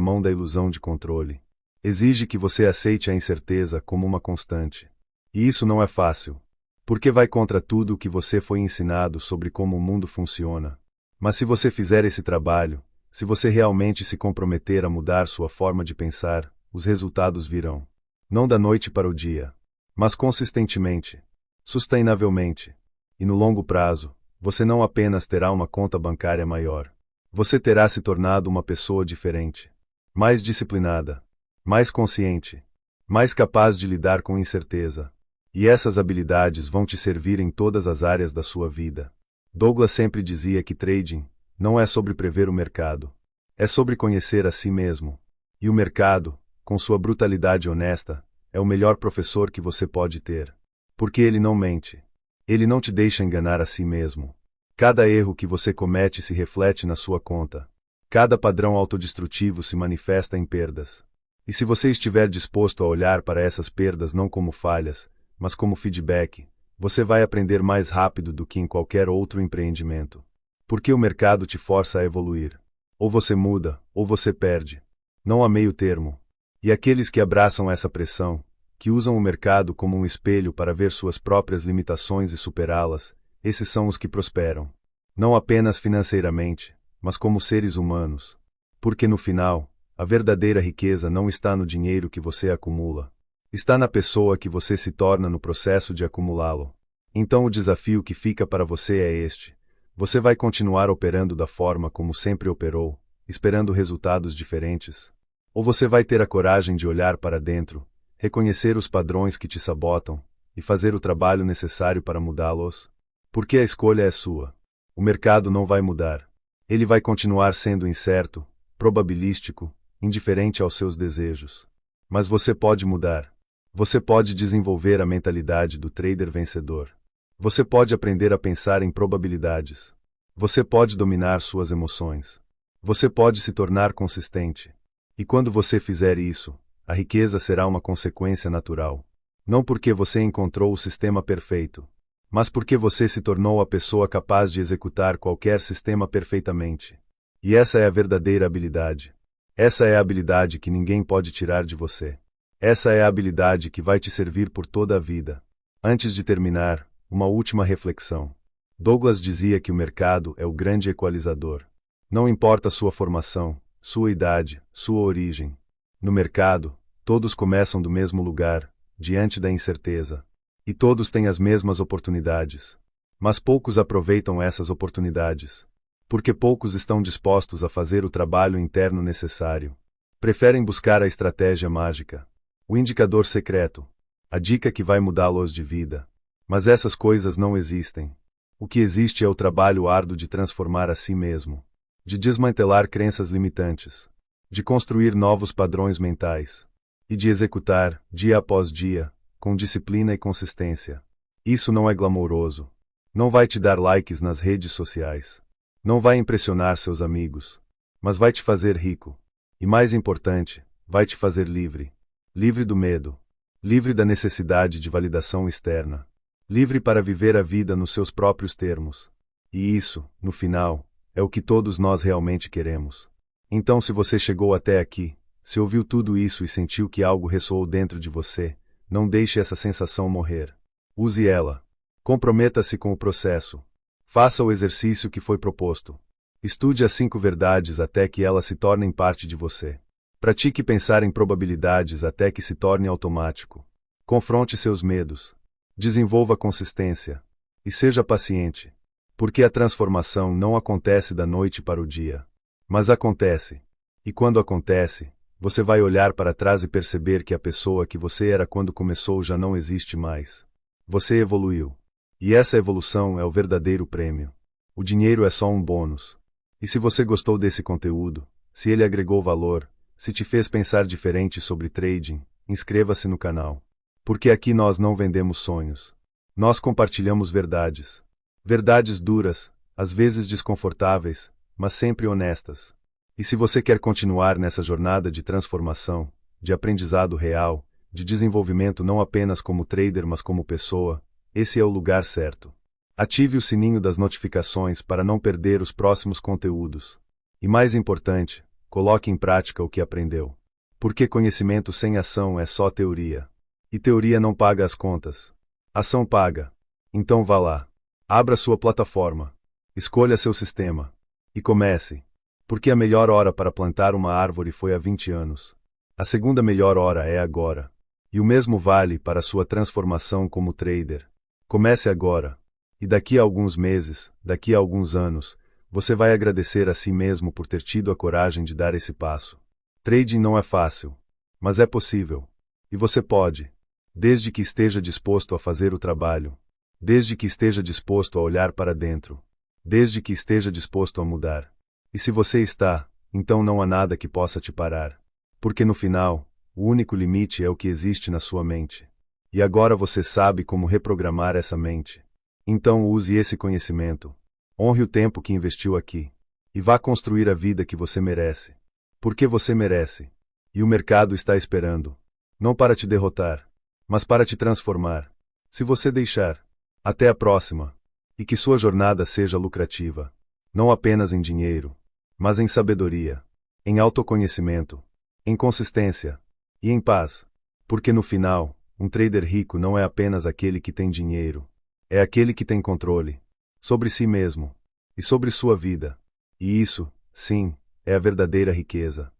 mão da ilusão de controle. Exige que você aceite a incerteza como uma constante. E isso não é fácil. Porque vai contra tudo o que você foi ensinado sobre como o mundo funciona. Mas se você fizer esse trabalho, se você realmente se comprometer a mudar sua forma de pensar, os resultados virão. Não da noite para o dia, mas consistentemente, sustainavelmente. E no longo prazo, você não apenas terá uma conta bancária maior. Você terá se tornado uma pessoa diferente. Mais disciplinada. Mais consciente. Mais capaz de lidar com incerteza. E essas habilidades vão te servir em todas as áreas da sua vida. Douglas sempre dizia que trading não é sobre prever o mercado. É sobre conhecer a si mesmo. E o mercado, com sua brutalidade honesta, é o melhor professor que você pode ter. Porque ele não mente. Ele não te deixa enganar a si mesmo. Cada erro que você comete se reflete na sua conta. Cada padrão autodestrutivo se manifesta em perdas. E se você estiver disposto a olhar para essas perdas não como falhas, mas como feedback, você vai aprender mais rápido do que em qualquer outro empreendimento. Porque o mercado te força a evoluir. Ou você muda, ou você perde. Não há meio termo. E aqueles que abraçam essa pressão, que usam o mercado como um espelho para ver suas próprias limitações e superá-las, esses são os que prosperam. Não apenas financeiramente, mas como seres humanos. Porque no final, a verdadeira riqueza não está no dinheiro que você acumula. Está na pessoa que você se torna no processo de acumulá-lo. Então o desafio que fica para você é este. Você vai continuar operando da forma como sempre operou, esperando resultados diferentes? Ou você vai ter a coragem de olhar para dentro, reconhecer os padrões que te sabotam, e fazer o trabalho necessário para mudá-los? Porque a escolha é sua. O mercado não vai mudar. Ele vai continuar sendo incerto, probabilístico, indiferente aos seus desejos. Mas você pode mudar. Você pode desenvolver a mentalidade do trader vencedor. Você pode aprender a pensar em probabilidades. Você pode dominar suas emoções. Você pode se tornar consistente. E quando você fizer isso, a riqueza será uma consequência natural. Não porque você encontrou o sistema perfeito, mas porque você se tornou a pessoa capaz de executar qualquer sistema perfeitamente. E essa é a verdadeira habilidade. Essa é a habilidade que ninguém pode tirar de você. Essa é a habilidade que vai te servir por toda a vida. Antes de terminar, uma última reflexão. Douglas dizia que o mercado é o grande equalizador. Não importa sua formação, sua idade, sua origem. No mercado, todos começam do mesmo lugar, diante da incerteza. E todos têm as mesmas oportunidades. Mas poucos aproveitam essas oportunidades. Porque poucos estão dispostos a fazer o trabalho interno necessário. Preferem buscar a estratégia mágica. O indicador secreto. A dica que vai mudá-los de vida. Mas essas coisas não existem. O que existe é o trabalho árduo de transformar a si mesmo. De desmantelar crenças limitantes. De construir novos padrões mentais. E de executar, dia após dia, com disciplina e consistência. Isso não é glamouroso. Não vai te dar likes nas redes sociais. Não vai impressionar seus amigos. Mas vai te fazer rico. E mais importante, vai te fazer livre. livre do medo, livre da necessidade de validação externa, livre para viver a vida nos seus próprios termos. E isso, no final, é o que todos nós realmente queremos. Então, se você chegou até aqui, se ouviu tudo isso e sentiu que algo ressoou dentro de você, não deixe essa sensação morrer. Use ela. Comprometa-se com o processo. Faça o exercício que foi proposto. Estude as 5 verdades até que elas se tornem parte de você. Pratique pensar em probabilidades até que se torne automático. Confronte seus medos. Desenvolva consistência. E seja paciente. Porque a transformação não acontece da noite para o dia. Mas acontece. E quando acontece, você vai olhar para trás e perceber que a pessoa que você era quando começou já não existe mais. Você evoluiu. E essa evolução é o verdadeiro prêmio. O dinheiro é só um bônus. E se você gostou desse conteúdo, se ele agregou valor, se te fez pensar diferente sobre trading, inscreva-se no canal. Porque aqui nós não vendemos sonhos. Nós compartilhamos verdades. Verdades duras, às vezes desconfortáveis, mas sempre honestas. E se você quer continuar nessa jornada de transformação, de aprendizado real, de desenvolvimento não apenas como trader mas como pessoa, esse é o lugar certo. Ative o sininho das notificações para não perder os próximos conteúdos. E mais importante, coloque em prática o que aprendeu. Porque conhecimento sem ação é só teoria. E teoria não paga as contas. Ação paga. Então vá lá. Abra sua plataforma. Escolha seu sistema. E comece. Porque a melhor hora para plantar uma árvore foi há 20 anos. A segunda melhor hora é agora. E o mesmo vale para a sua transformação como trader. Comece agora. E daqui a alguns meses, daqui a alguns anos, você vai agradecer a si mesmo por ter tido a coragem de dar esse passo. Trading não é fácil. Mas é possível. E você pode. Desde que esteja disposto a fazer o trabalho. Desde que esteja disposto a olhar para dentro. Desde que esteja disposto a mudar. E se você está, então não há nada que possa te parar. Porque no final, o único limite é o que existe na sua mente. E agora você sabe como reprogramar essa mente. Então use esse conhecimento. Honre o tempo que investiu aqui. E vá construir a vida que você merece. Porque você merece. E o mercado está esperando. Não para te derrotar, mas para te transformar. Se você deixar. Até a próxima. E que sua jornada seja lucrativa. Não apenas em dinheiro, mas em sabedoria, em autoconhecimento, em consistência e em paz. Porque no final, um trader rico não é apenas aquele que tem dinheiro. É aquele que tem controle sobre si mesmo e sobre sua vida. E isso, sim, é a verdadeira riqueza.